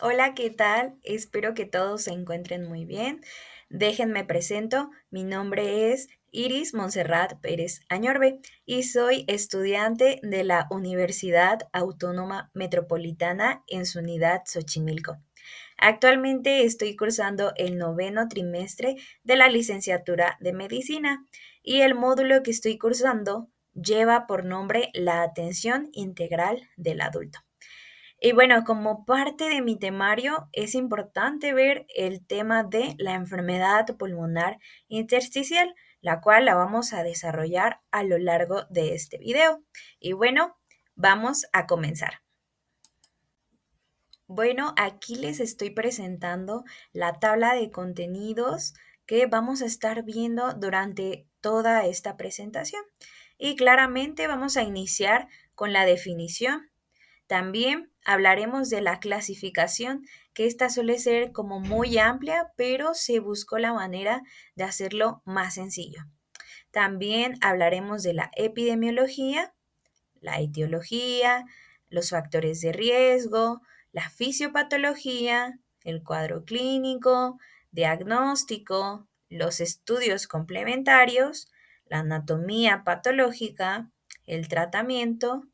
Hola, ¿qué tal? Espero que todos se encuentren muy bien. Déjenme presento. Mi nombre es Iris Montserrat Pérez Añorbe y soy estudiante de la Universidad Autónoma Metropolitana en su unidad Xochimilco. Actualmente estoy cursando el noveno trimestre de la licenciatura de medicina y el módulo que estoy cursando lleva por nombre la atención integral del adulto. Y bueno, como parte de mi temario, es importante ver el tema de la enfermedad pulmonar intersticial, la cual la vamos a desarrollar a lo largo de este video. Y bueno, vamos a comenzar. Bueno, aquí les estoy presentando la tabla de contenidos que vamos a estar viendo durante toda esta presentación. Y claramente vamos a iniciar con la definición. También hablaremos de la clasificación, que esta suele ser como muy amplia, pero se buscó la manera de hacerlo más sencillo. También hablaremos de la epidemiología, la etiología, los factores de riesgo, la fisiopatología, el cuadro clínico, diagnóstico, los estudios complementarios, la anatomía patológica, el tratamiento,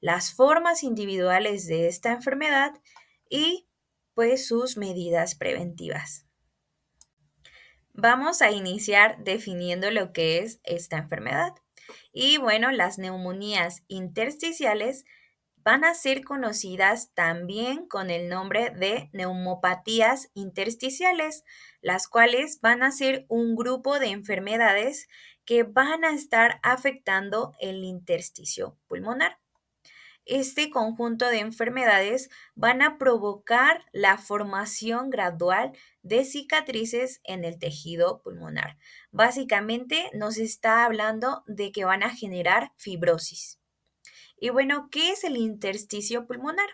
las formas individuales de esta enfermedad y pues sus medidas preventivas. Vamos a iniciar definiendo lo que es esta enfermedad. Y bueno, las neumonías intersticiales van a ser conocidas también con el nombre de neumopatías intersticiales, las cuales van a ser un grupo de enfermedades que van a estar afectando el intersticio pulmonar. Este conjunto de enfermedades van a provocar la formación gradual de cicatrices en el tejido pulmonar. Básicamente nos está hablando de que van a generar fibrosis. Y bueno, ¿qué es el intersticio pulmonar?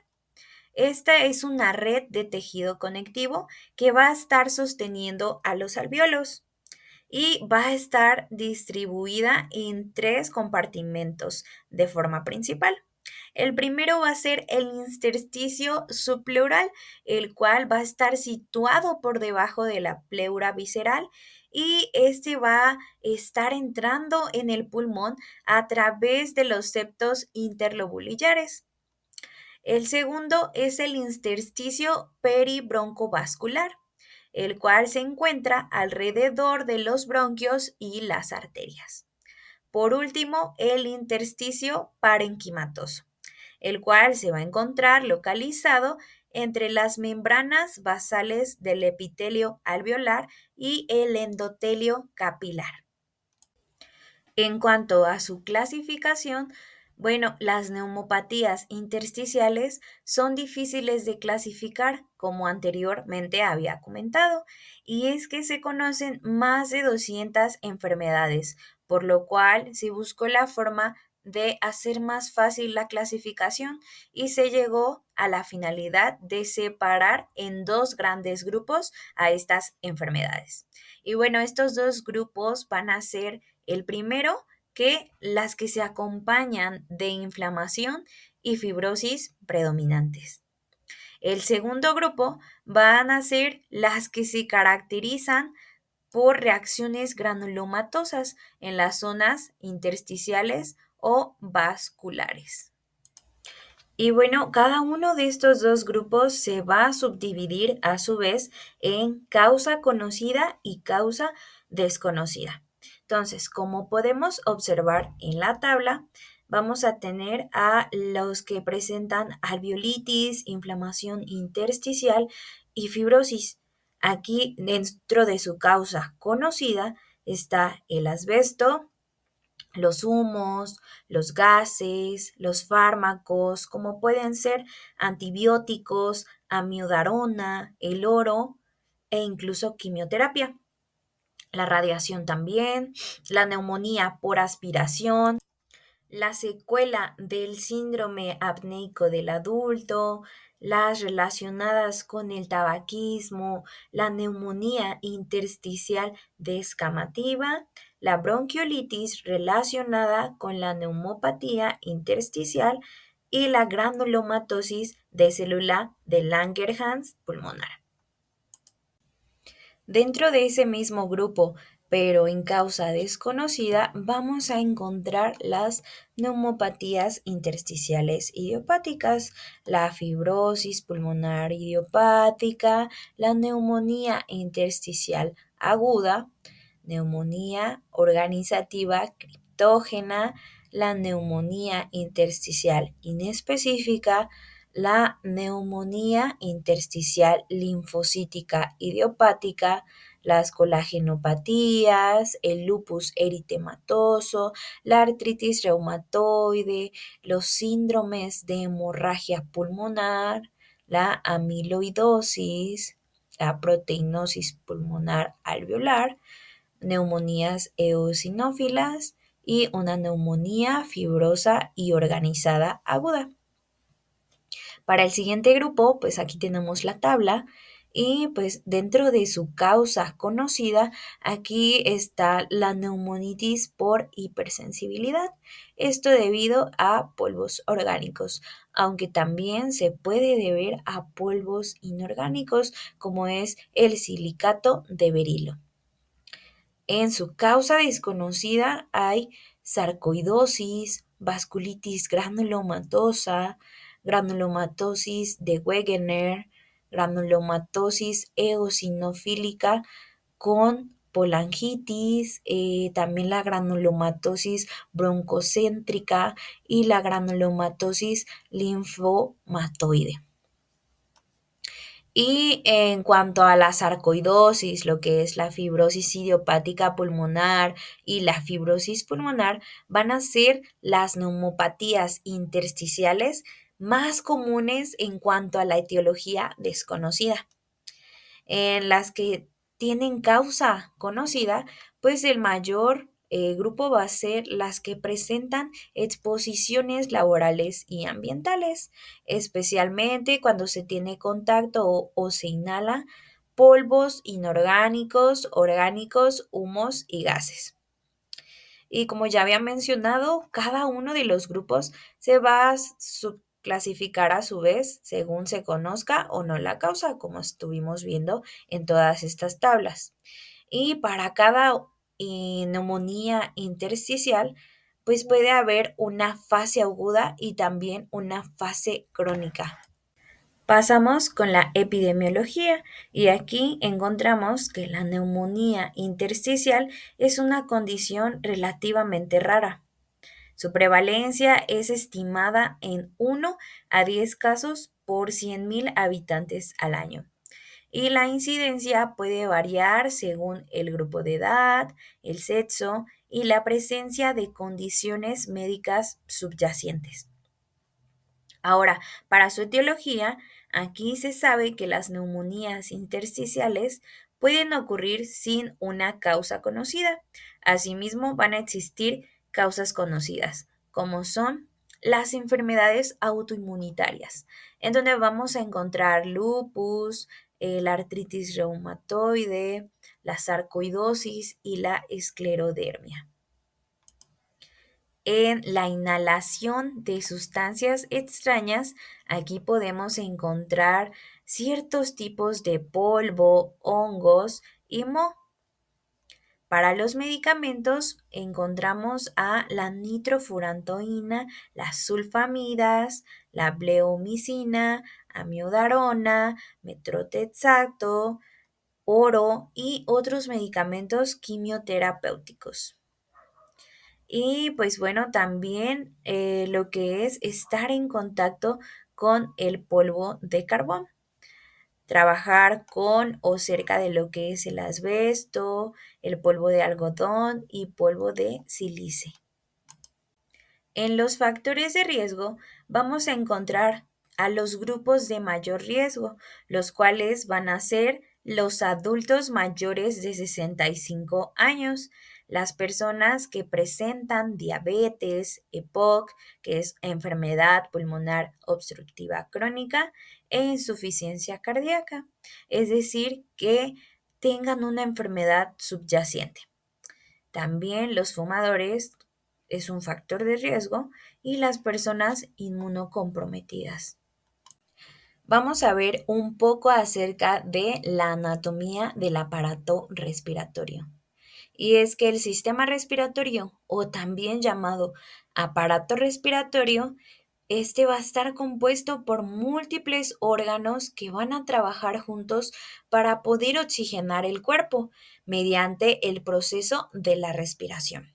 Esta es una red de tejido conectivo que va a estar sosteniendo a los alvéolos y va a estar distribuida en tres compartimentos de forma principal. El primero va a ser el intersticio subpleural, el cual va a estar situado por debajo de la pleura visceral y este va a estar entrando en el pulmón a través de los septos interlobulillares. El segundo es el intersticio peribroncovascular, el cual se encuentra alrededor de los bronquios y las arterias. Por último, el intersticio parenquimatoso, el cual se va a encontrar localizado entre las membranas basales del epitelio alveolar y el endotelio capilar. En cuanto a su clasificación, bueno, las neumopatías intersticiales son difíciles de clasificar, como anteriormente había comentado, y es que se conocen más de 200 enfermedades, por lo cual se buscó la forma de hacer más fácil la clasificación y se llegó a la finalidad de separar en dos grandes grupos a estas enfermedades. Y bueno, estos dos grupos van a ser el primero, que las que se acompañan de inflamación y fibrosis predominantes. El segundo grupo van a ser las que se caracterizan por reacciones granulomatosas en las zonas intersticiales o vasculares. Y bueno, cada uno de estos dos grupos se va a subdividir a su vez en causa conocida y causa desconocida. Entonces, como podemos observar en la tabla, vamos a tener a los que presentan alveolitis, inflamación intersticial y fibrosis. Aquí, dentro de su causa conocida, está el asbesto, los humos, los gases, los fármacos, como pueden ser antibióticos, amiodarona, el oro e incluso quimioterapia. La radiación también, la neumonía por aspiración, la secuela del síndrome apneico del adulto, las relacionadas con el tabaquismo, la neumonía intersticial descamativa, la bronquiolitis relacionada con la neumopatía intersticial y la granulomatosis de célula de Langerhans pulmonar. Dentro de ese mismo grupo, pero en causa desconocida, vamos a encontrar las neumopatías intersticiales idiopáticas, la fibrosis pulmonar idiopática, la neumonía intersticial aguda, neumonía organizativa criptógena, la neumonía intersticial inespecífica, la neumonía intersticial linfocítica idiopática, las colagenopatías, el lupus eritematoso, la artritis reumatoide, los síndromes de hemorragia pulmonar, la amiloidosis, la proteinosis pulmonar alveolar, neumonías eosinófilas y una neumonía fibrosa y organizada aguda. Para el siguiente grupo, pues aquí tenemos la tabla y pues dentro de su causa conocida, aquí está la neumonitis por hipersensibilidad. Esto debido a polvos orgánicos, aunque también se puede deber a polvos inorgánicos como es el silicato de berilo. En su causa desconocida hay sarcoidosis, vasculitis granulomatosa, granulomatosis de Wegener, granulomatosis eosinofílica con polangitis, también la granulomatosis broncocéntrica y la granulomatosis linfomatoide. Y en cuanto a la sarcoidosis, lo que es la fibrosis idiopática pulmonar y la fibrosis pulmonar, van a ser las neumopatías intersticiales más comunes en cuanto a la etiología desconocida. En las que tienen causa conocida, pues el mayor grupo va a ser las que presentan exposiciones laborales y ambientales, especialmente cuando se tiene contacto o se inhala polvos inorgánicos, orgánicos, humos y gases. Y como ya había mencionado, cada uno de los grupos se va a subclasificar a su vez según se conozca o no la causa, como estuvimos viendo en todas estas tablas. Y para cada neumonía intersticial, pues puede haber una fase aguda y también una fase crónica. Pasamos con la epidemiología y aquí encontramos que la neumonía intersticial es una condición relativamente rara. Su prevalencia es estimada en 1 a 10 casos por 100.000 habitantes al año. Y la incidencia puede variar según el grupo de edad, el sexo y la presencia de condiciones médicas subyacentes. Ahora, para su etiología, aquí se sabe que las neumonías intersticiales pueden ocurrir sin una causa conocida. Asimismo, van a existir causas conocidas, como son las enfermedades autoinmunitarias, en donde vamos a encontrar lupus, la artritis reumatoide, la sarcoidosis y la esclerodermia. En la inhalación de sustancias extrañas, aquí podemos encontrar ciertos tipos de polvo, hongos y moho. Para los medicamentos encontramos a la nitrofurantoína, las sulfamidas, la bleomicina, amiodarona, metrotexato, oro y otros medicamentos quimioterapéuticos. Y pues bueno, también lo que es estar en contacto con el polvo de carbón, trabajar con o cerca de lo que es el asbesto, el polvo de algodón y polvo de sílice. En los factores de riesgo vamos a encontrar a los grupos de mayor riesgo, los cuales van a ser los adultos mayores de 65 años, las personas que presentan diabetes, EPOC, que es enfermedad pulmonar obstructiva crónica, e insuficiencia cardíaca, es decir, que tengan una enfermedad subyacente. También los fumadores es un factor de riesgo y las personas inmunocomprometidas. Vamos a ver un poco acerca de la anatomía del aparato respiratorio. Y es que el sistema respiratorio, o también llamado aparato respiratorio, este va a estar compuesto por múltiples órganos que van a trabajar juntos para poder oxigenar el cuerpo mediante el proceso de la respiración.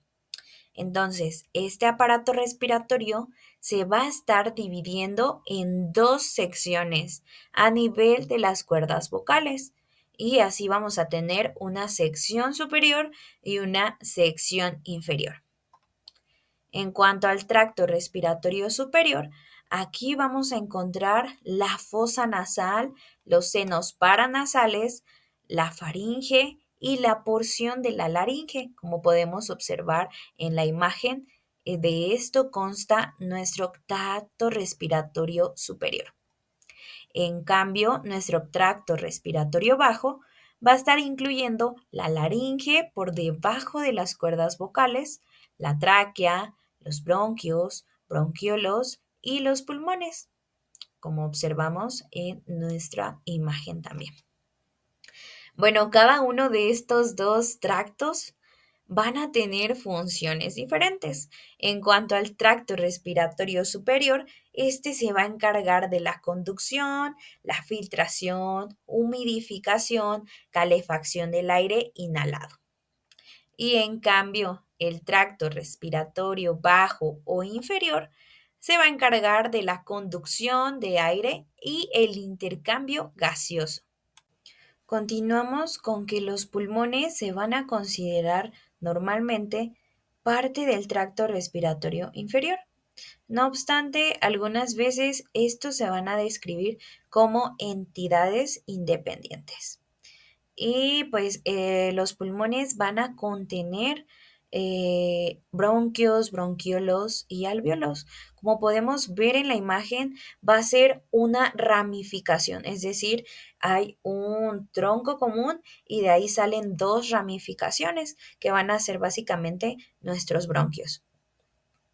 Entonces, este aparato respiratorio se va a estar dividiendo en dos secciones a nivel de las cuerdas vocales. Y así vamos a tener una sección superior y una sección inferior. En cuanto al tracto respiratorio superior, aquí vamos a encontrar la fosa nasal, los senos paranasales, la faringe y la porción de la laringe. Como podemos observar en la imagen, de esto consta nuestro tracto respiratorio superior. En cambio, nuestro tracto respiratorio bajo va a estar incluyendo la laringe por debajo de las cuerdas vocales, la tráquea, los bronquios, bronquiolos y los pulmones, como observamos en nuestra imagen también. Bueno, cada uno de estos dos tractos van a tener funciones diferentes. En cuanto al tracto respiratorio superior, este se va a encargar de la conducción, la filtración, humidificación, calefacción del aire inhalado. Y en cambio, el tracto respiratorio bajo o inferior se va a encargar de la conducción de aire y el intercambio gaseoso. Continuamos con que los pulmones se van a considerar normalmente parte del tracto respiratorio inferior. No obstante, algunas veces estos se van a describir como entidades independientes. Y pues los pulmones van a contener bronquios, bronquiolos y alvéolos. Como podemos ver en la imagen, va a ser una ramificación, es decir, hay un tronco común y de ahí salen dos ramificaciones que van a ser básicamente nuestros bronquios.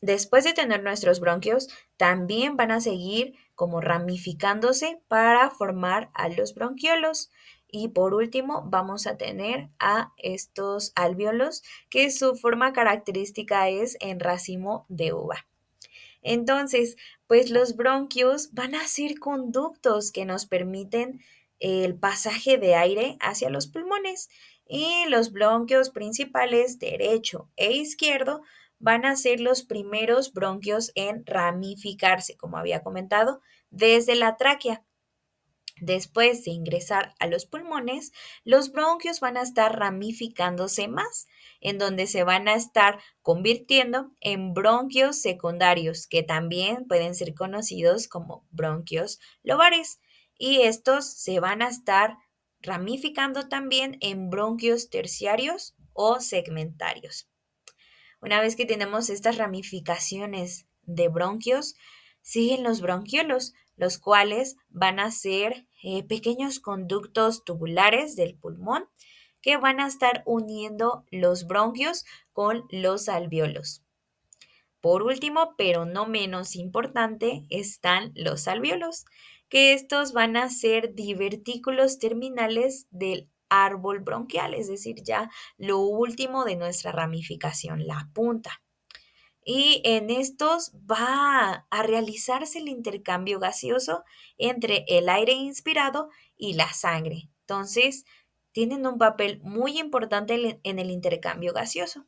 Después de tener nuestros bronquios, también van a seguir como ramificándose para formar a los bronquiolos. Y por último, vamos a tener a estos alvéolos, que su forma característica es en racimo de uva. Entonces, pues los bronquios van a ser conductos que nos permiten el pasaje de aire hacia los pulmones y los bronquios principales derecho e izquierdo van a ser los primeros bronquios en ramificarse, como había comentado, desde la tráquea. Después de ingresar a los pulmones, los bronquios van a estar ramificándose más, en donde se van a estar convirtiendo en bronquios secundarios, que también pueden ser conocidos como bronquios lobares. Y estos se van a estar ramificando también en bronquios terciarios o segmentarios. Una vez que tenemos estas ramificaciones de bronquios, siguen los bronquiolos, los cuales van a ser pequeños conductos tubulares del pulmón que van a estar uniendo los bronquios con los alvéolos. Por último, pero no menos importante, están los alvéolos, que estos van a ser divertículos terminales del árbol bronquial, es decir, ya lo último de nuestra ramificación, la punta. Y en estos va a realizarse el intercambio gaseoso entre el aire inspirado y la sangre. Entonces, tienen un papel muy importante en el intercambio gaseoso.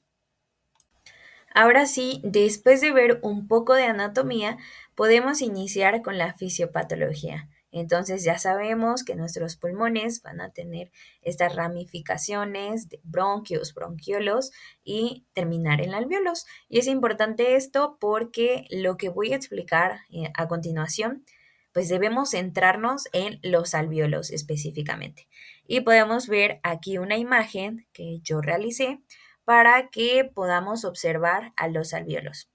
Ahora sí, después de ver un poco de anatomía, podemos iniciar con la fisiopatología. Entonces ya sabemos que nuestros pulmones van a tener estas ramificaciones de bronquios, bronquiolos y terminar en alvéolos. Y es importante esto porque lo que voy a explicar a continuación, pues debemos centrarnos en los alvéolos específicamente. Y podemos ver aquí una imagen que yo realicé para que podamos observar a los alvéolos.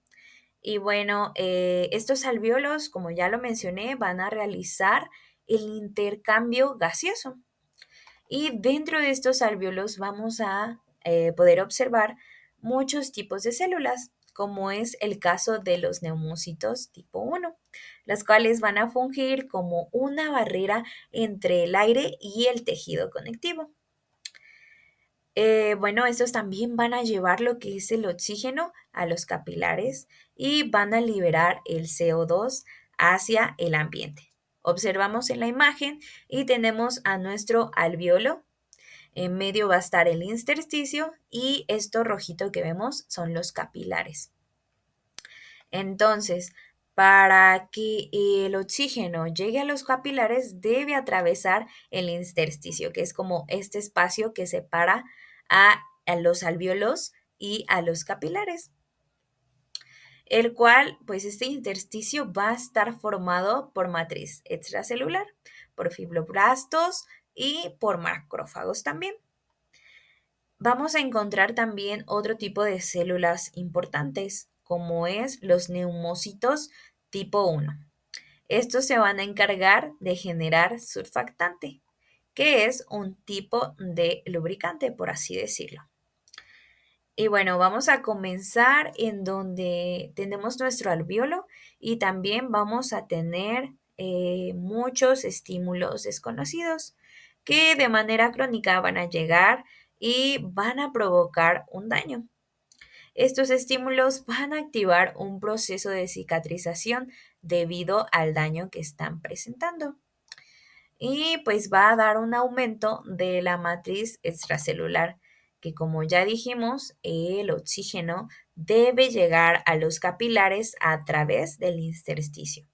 Y bueno, estos alvéolos, como ya lo mencioné, van a realizar el intercambio gaseoso. Y dentro de estos alvéolos vamos a poder observar muchos tipos de células. como es el caso de los neumocitos tipo 1, las cuales van a fungir como una barrera entre el aire y el tejido conectivo. Bueno, estos también van a llevar lo que es el oxígeno a los capilares y van a liberar el CO2 hacia el ambiente. Observamos en la imagen y tenemos a nuestro alveolo. En medio va a estar el intersticio y esto rojito que vemos son los capilares. Entonces, para que el oxígeno llegue a los capilares, debe atravesar el intersticio, que es como este espacio que separa a los alvéolos y a los capilares, el cual, pues este intersticio va a estar formado por matriz extracelular, por fibroblastos y por macrófagos también. Vamos a encontrar también otro tipo de células importantes, como es los neumocitos tipo 1. Estos se van a encargar de generar surfactante, que es un tipo de lubricante, por así decirlo. Y bueno, vamos a comenzar en donde tenemos nuestro alvéolo y también vamos a tener muchos estímulos desconocidos que de manera crónica van a llegar y van a provocar un daño. Estos estímulos van a activar un proceso de cicatrización debido al daño que están presentando. Y pues va a dar un aumento de la matriz extracelular, que como ya dijimos, el oxígeno debe llegar a los capilares a través del intersticio.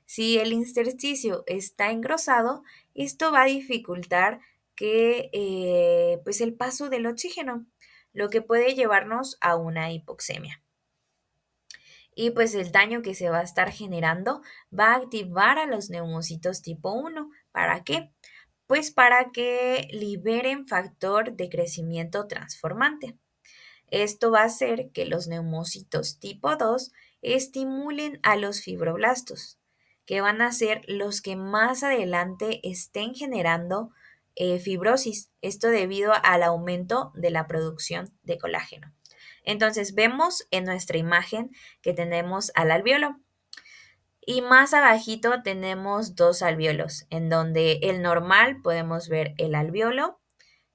Si el intersticio está engrosado, esto va a dificultar que pues el paso del oxígeno, lo que puede llevarnos a una hipoxemia. Y pues el daño que se va a estar generando va a activar a los neumocitos tipo 1. ¿Para qué? Pues para que liberen factor de crecimiento transformante. Esto va a hacer que los neumocitos tipo 2 estimulen a los fibroblastos, que van a ser los que más adelante estén generando fibrosis. Esto debido al aumento de la producción de colágeno. Entonces vemos en nuestra imagen que tenemos al alvéolo y más abajito tenemos dos alvéolos, en donde el normal podemos ver el alvéolo,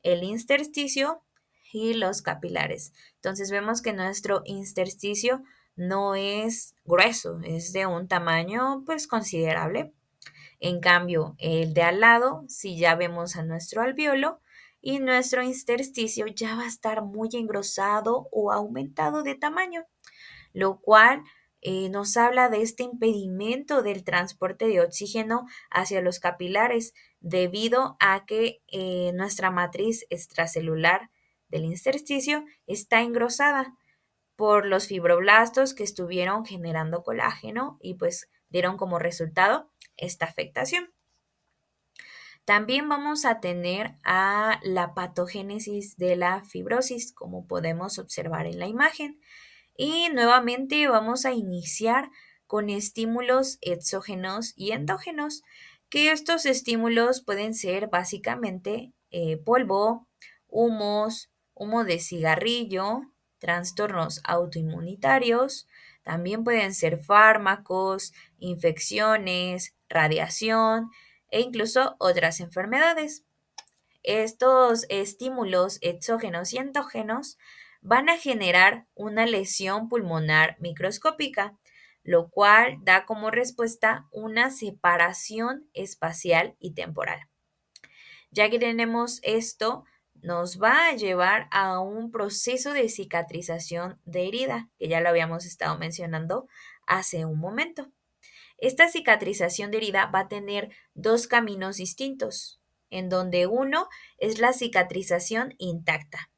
el intersticio y los capilares. Entonces vemos que nuestro intersticio no es grueso, es de un tamaño pues considerable. En cambio, el de al lado, si ya vemos a nuestro alvéolo y nuestro intersticio ya va a estar muy engrosado o aumentado de tamaño, lo cual nos habla de este impedimento del transporte de oxígeno hacia los capilares debido a que nuestra matriz extracelular del intersticio está engrosada por los fibroblastos que estuvieron generando colágeno y pues dieron como resultado esta afectación. También vamos a tener a la patogénesis de la fibrosis, como podemos observar en la imagen. Y nuevamente vamos a iniciar con estímulos exógenos y endógenos, que estos estímulos pueden ser básicamente polvo, humos, humo de cigarrillo, trastornos autoinmunitarios, también pueden ser fármacos, infecciones, radiación e incluso otras enfermedades. Estos estímulos exógenos y endógenos van a generar una lesión pulmonar microscópica, lo cual da como respuesta una separación espacial y temporal. Ya que tenemos esto, nos va a llevar a un proceso de cicatrización de herida, que ya lo habíamos estado mencionando hace un momento. Esta cicatrización de herida va a tener dos caminos distintos, en donde uno es la cicatrización intacta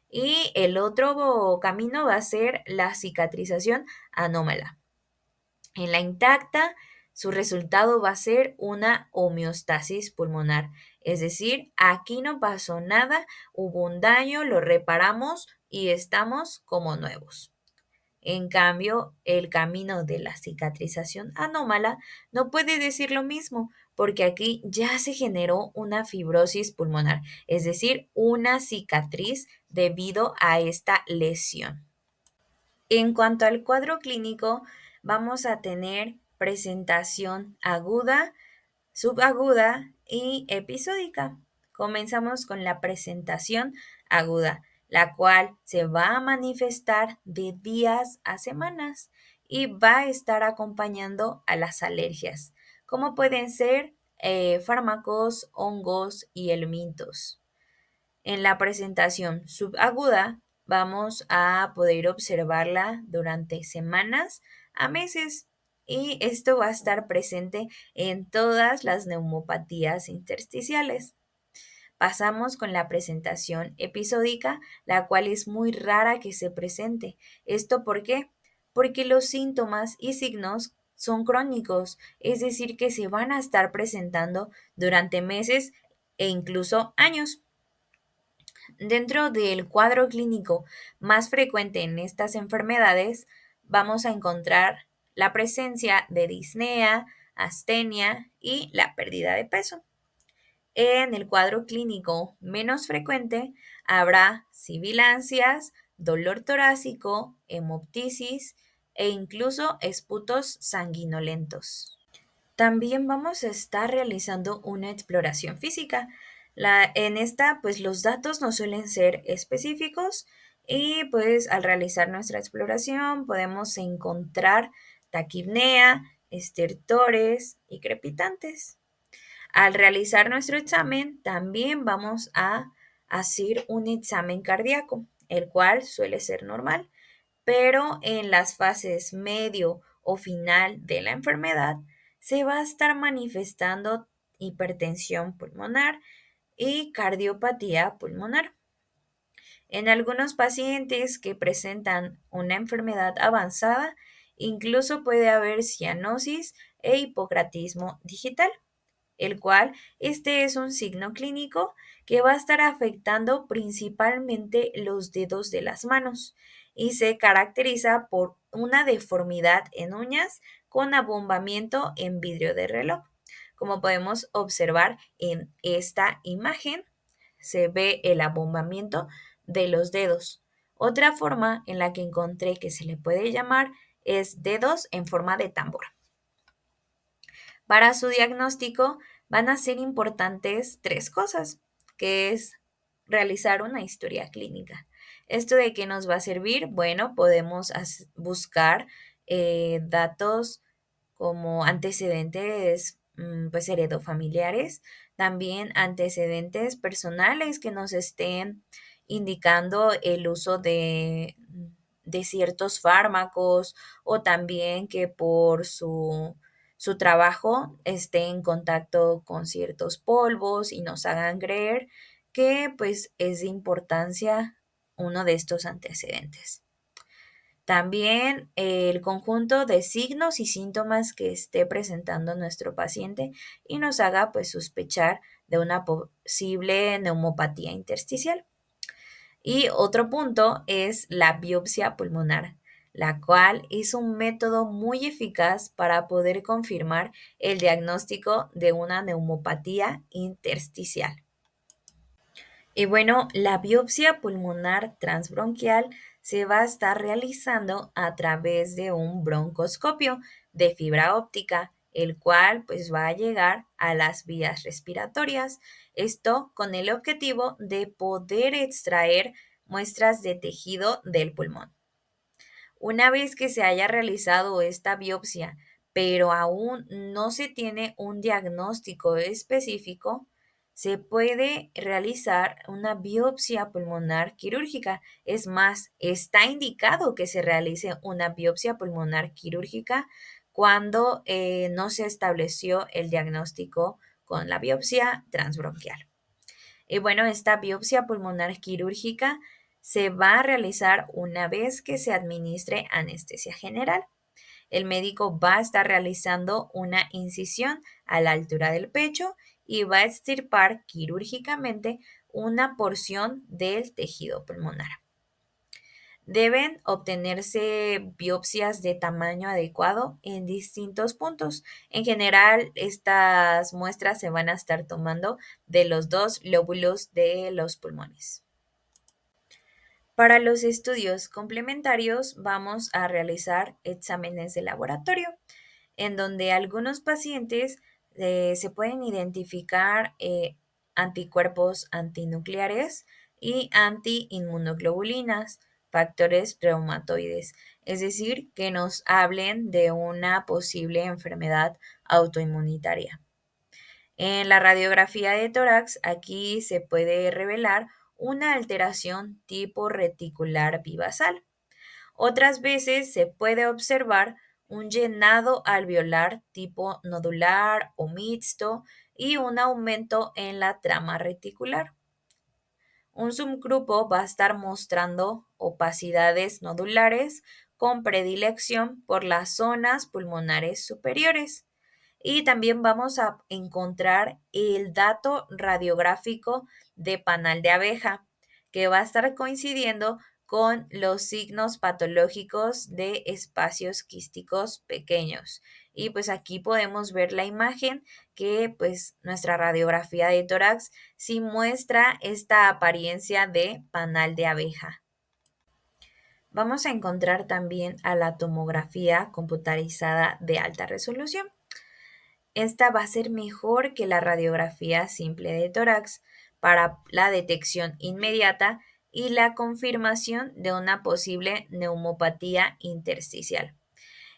y el otro camino va a ser la cicatrización anómala. En la intacta, su resultado va a ser una homeostasis pulmonar, es decir, aquí no pasó nada, hubo un daño, lo reparamos y estamos como nuevos. En cambio, el camino de la cicatrización anómala no puede decir lo mismo, porque aquí ya se generó una fibrosis pulmonar, es decir, una cicatriz debido a esta lesión. En cuanto al cuadro clínico, vamos a tener presentación aguda, subaguda y episódica. Comenzamos con la presentación aguda, la cual se va a manifestar de días a semanas y va a estar acompañando a las alergias, como pueden ser fármacos, hongos y helmintos. En la presentación subaguda vamos a poder observarla durante semanas a meses y esto va a estar presente en todas las neumopatías intersticiales. Pasamos con la presentación episódica, la cual es muy rara que se presente. ¿Esto por qué? Porque los síntomas y signos son crónicos, es decir, que se van a estar presentando durante meses e incluso años. Dentro del cuadro clínico más frecuente en estas enfermedades, vamos a encontrar la presencia de disnea, astenia y la pérdida de peso. En el cuadro clínico menos frecuente habrá sibilancias, dolor torácico, hemoptisis e incluso esputos sanguinolentos. También vamos a estar realizando una exploración física. En esta, pues los datos no suelen ser específicos y pues al realizar nuestra exploración podemos encontrar taquipnea, estertores y crepitantes. Al realizar nuestro examen, también vamos a hacer un examen cardíaco, el cual suele ser normal, pero en las fases medio o final de la enfermedad se va a estar manifestando hipertensión pulmonar y cardiopatía pulmonar. En algunos pacientes que presentan una enfermedad avanzada, incluso puede haber cianosis e hipocratismo digital, el cual este es un signo clínico que va a estar afectando principalmente los dedos de las manos y se caracteriza por una deformidad en uñas con abombamiento en vidrio de reloj. Como podemos observar en esta imagen, se ve el abombamiento de los dedos. Otra forma en la que encontré que se le puede llamar es dedos en forma de tambor. Para su diagnóstico van a ser importantes tres cosas, que es realizar una historia clínica. ¿Esto de qué nos va a servir? Bueno, podemos buscar datos como antecedentes pues heredofamiliares, también antecedentes personales que nos estén indicando el uso de ciertos fármacos o también que por su trabajo esté en contacto con ciertos polvos y nos hagan creer que pues es de importancia uno de estos antecedentes. También el conjunto de signos y síntomas que esté presentando nuestro paciente y nos haga pues sospechar de una posible neumopatía intersticial. Y otro punto es la biopsia pulmonar, la cual es un método muy eficaz para poder confirmar el diagnóstico de una neumopatía intersticial. Y bueno, la biopsia pulmonar transbronquial se va a estar realizando a través de un broncoscopio de fibra óptica, el cual pues va a llegar a las vías respiratorias. Esto con el objetivo de poder extraer muestras de tejido del pulmón. Una vez que se haya realizado esta biopsia, pero aún no se tiene un diagnóstico específico, se puede realizar una biopsia pulmonar quirúrgica. Es más, está indicado que se realice una biopsia pulmonar quirúrgica cuando no se estableció el diagnóstico con la biopsia transbronquial. Y bueno, esta biopsia pulmonar quirúrgica se va a realizar una vez que se administre anestesia general. El médico va a estar realizando una incisión a la altura del pecho y va a extirpar quirúrgicamente una porción del tejido pulmonar. Deben obtenerse biopsias de tamaño adecuado en distintos puntos. En general, estas muestras se van a estar tomando de los dos lóbulos de los pulmones. Para los estudios complementarios vamos a realizar exámenes de laboratorio, en donde algunos pacientes se pueden identificar anticuerpos antinucleares y antiinmunoglobulinas, factores reumatoides, es decir, que nos hablen de una posible enfermedad autoinmunitaria. En la radiografía de tórax, aquí se puede revelar una alteración tipo reticular bivasal. Otras veces se puede observar un llenado alveolar tipo nodular o mixto y un aumento en la trama reticular. Un subgrupo va a estar mostrando opacidades nodulares con predilección por las zonas pulmonares superiores. Y también vamos a encontrar el dato radiográfico de panal de abeja, que va a estar coincidiendo con los signos patológicos de espacios quísticos pequeños. Y pues aquí podemos ver la imagen que pues nuestra radiografía de tórax sí muestra esta apariencia de panal de abeja. Vamos a encontrar también a la tomografía computarizada de alta resolución. Esta va a ser mejor que la radiografía simple de tórax para la detección inmediata y la confirmación de una posible neumopatía intersticial.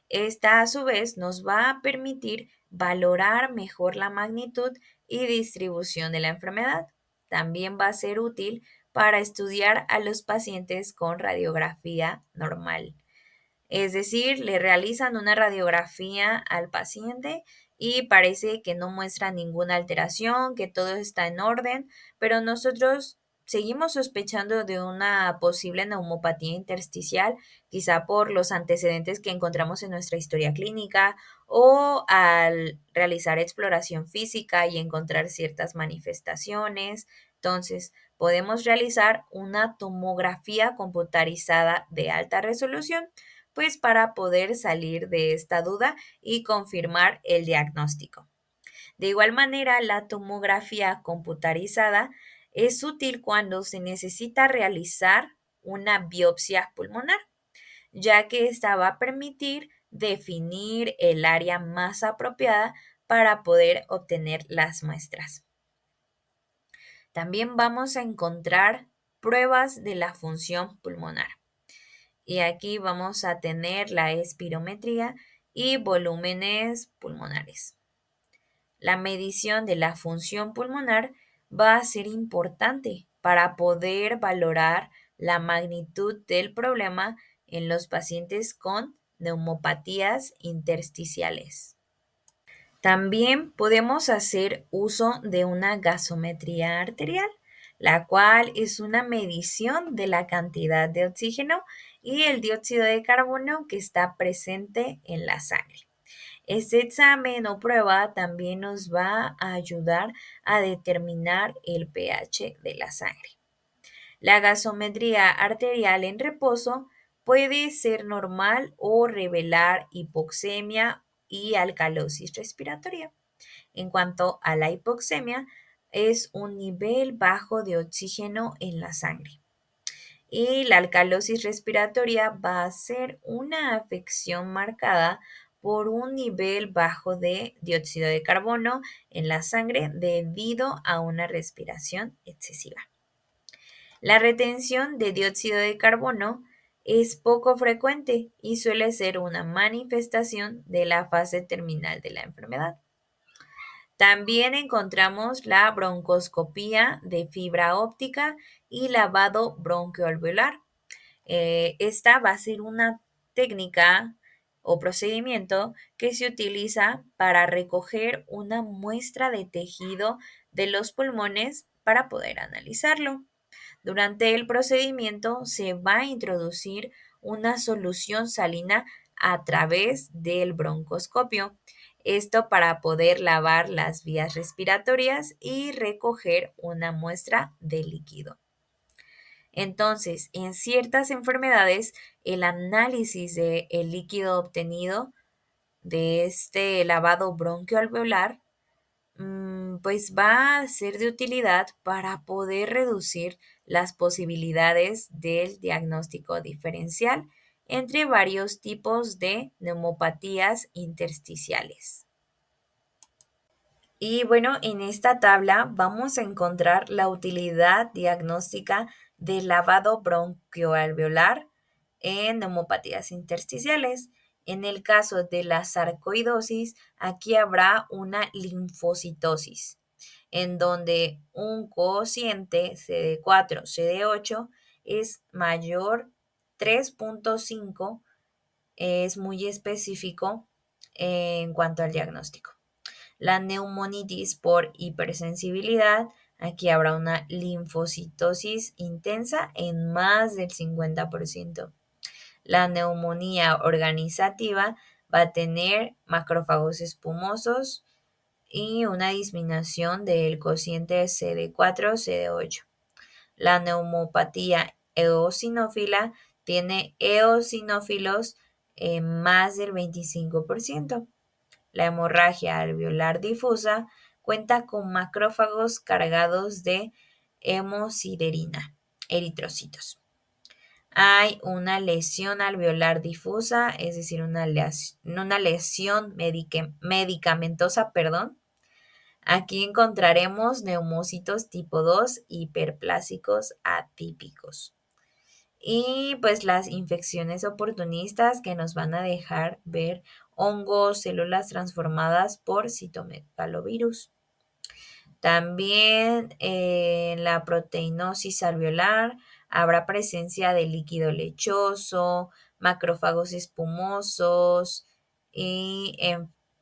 Esta a su vez nos va a permitir valorar mejor la magnitud y distribución de la enfermedad. También va a ser útil para estudiar a los pacientes con radiografía normal. Es decir, le realizan una radiografía al paciente y parece que no muestra ninguna alteración, que todo está en orden, pero nosotros seguimos sospechando de una posible neumopatía intersticial, quizá por los antecedentes que encontramos en nuestra historia clínica o al realizar exploración física y encontrar ciertas manifestaciones. Entonces, podemos realizar una tomografía computarizada de alta resolución pues para poder salir de esta duda y confirmar el diagnóstico. De igual manera, la tomografía computarizada es útil cuando se necesita realizar una biopsia pulmonar, ya que esta va a permitir definir el área más apropiada para poder obtener las muestras. También vamos a encontrar pruebas de la función pulmonar. Y aquí vamos a tener la espirometría y volúmenes pulmonares. La medición de la función pulmonar va a ser importante para poder valorar la magnitud del problema en los pacientes con neumopatías intersticiales. También podemos hacer uso de una gasometría arterial, la cual es una medición de la cantidad de oxígeno y el dióxido de carbono que está presente en la sangre. Este examen o prueba también nos va a ayudar a determinar el pH de la sangre. La gasometría arterial en reposo puede ser normal o revelar hipoxemia y alcalosis respiratoria. En cuanto a la hipoxemia, es un nivel bajo de oxígeno en la sangre. Y la alcalosis respiratoria va a ser una afección marcada por un nivel bajo de dióxido de carbono en la sangre debido a una respiración excesiva. La retención de dióxido de carbono es poco frecuente y suele ser una manifestación de la fase terminal de la enfermedad. También encontramos la broncoscopía de fibra óptica y lavado bronquioalveolar. Esta va a ser una técnica o procedimiento que se utiliza para recoger una muestra de tejido de los pulmones para poder analizarlo. Durante el procedimiento se va a introducir una solución salina a través del broncoscopio. Esto para poder lavar las vías respiratorias y recoger una muestra de líquido. Entonces, en ciertas enfermedades, el análisis del líquido obtenido de este lavado bronquioalveolar pues va a ser de utilidad para poder reducir las posibilidades del diagnóstico diferencial entre varios tipos de neumopatías intersticiales. Y bueno, en esta tabla vamos a encontrar la utilidad diagnóstica del lavado bronquioalveolar en neumopatías intersticiales. En el caso de la sarcoidosis, aquí habrá una linfocitosis, en donde un cociente CD4, CD8 es mayor 3.5, es muy específico en cuanto al diagnóstico. La neumonitis por hipersensibilidad, aquí habrá una linfocitosis intensa en más del 50%. La neumonía organizativa va a tener macrófagos espumosos y una disminución del cociente CD4, CD8. La neumopatía eosinófila tiene eosinófilos en más del 25%. La hemorragia alveolar difusa cuenta con macrófagos cargados de hemosiderina, eritrocitos. Hay una lesión alveolar difusa, es decir, una lesión medicamentosa, perdón. Aquí encontraremos neumocitos tipo 2 hiperplásicos atípicos. Y pues las infecciones oportunistas que nos van a dejar ver hongos, células transformadas por citomegalovirus. También en la proteinosis alveolar habrá presencia de líquido lechoso, macrófagos espumosos y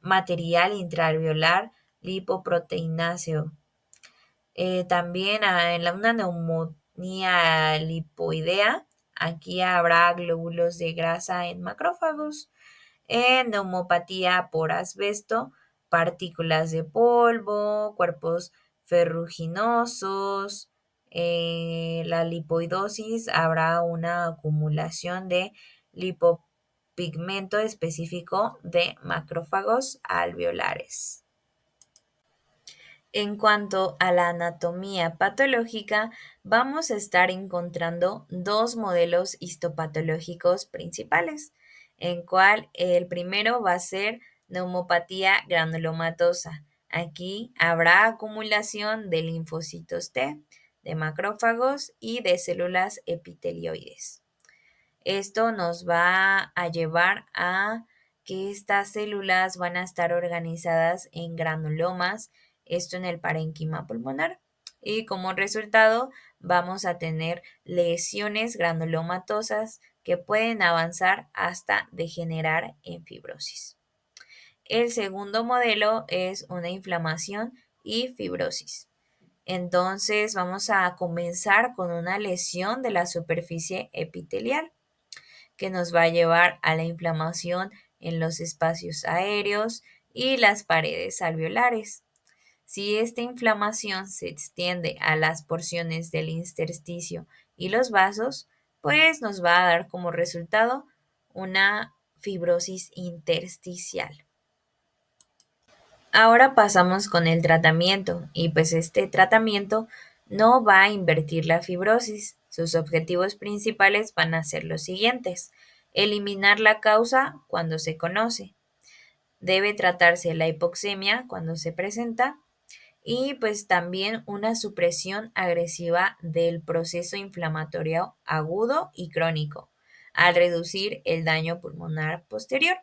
material intraalveolar lipoproteináceo. También en una neumonía lipoidea, aquí habrá glóbulos de grasa en macrófagos. En neumopatía por asbesto, partículas de polvo, cuerpos ferruginosos. La lipoidosis habrá una acumulación de lipopigmento específico de macrófagos alveolares. En cuanto a la anatomía patológica, vamos a estar encontrando dos modelos histopatológicos principales, en cual el primero va a ser neumopatía granulomatosa. Aquí habrá acumulación de linfocitos T, de macrófagos y de células epitelioides. Esto nos va a llevar a que estas células van a estar organizadas en granulomas, esto en el parénquima pulmonar. Y como resultado vamos a tener lesiones granulomatosas que pueden avanzar hasta degenerar en fibrosis. El segundo modelo es una inflamación y fibrosis. Entonces vamos a comenzar con una lesión de la superficie epitelial que nos va a llevar a la inflamación en los espacios aéreos y las paredes alveolares. Si esta inflamación se extiende a las porciones del intersticio y los vasos, pues nos va a dar como resultado una fibrosis intersticial. Ahora pasamos con el tratamiento y pues este tratamiento no va a invertir la fibrosis. Sus objetivos principales van a ser los siguientes. Eliminar la causa cuando se conoce. Debe tratarse la hipoxemia cuando se presenta y pues también una supresión agresiva del proceso inflamatorio agudo y crónico al reducir el daño pulmonar posterior.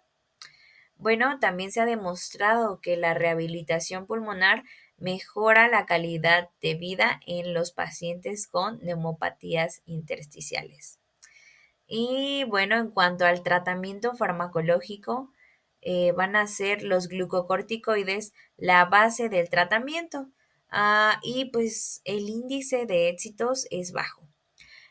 Bueno, también se ha demostrado que la rehabilitación pulmonar mejora la calidad de vida en los pacientes con neumopatías intersticiales. Y bueno, en cuanto al tratamiento farmacológico, van a ser los glucocorticoides la base del tratamiento. Y pues el índice de éxitos es bajo.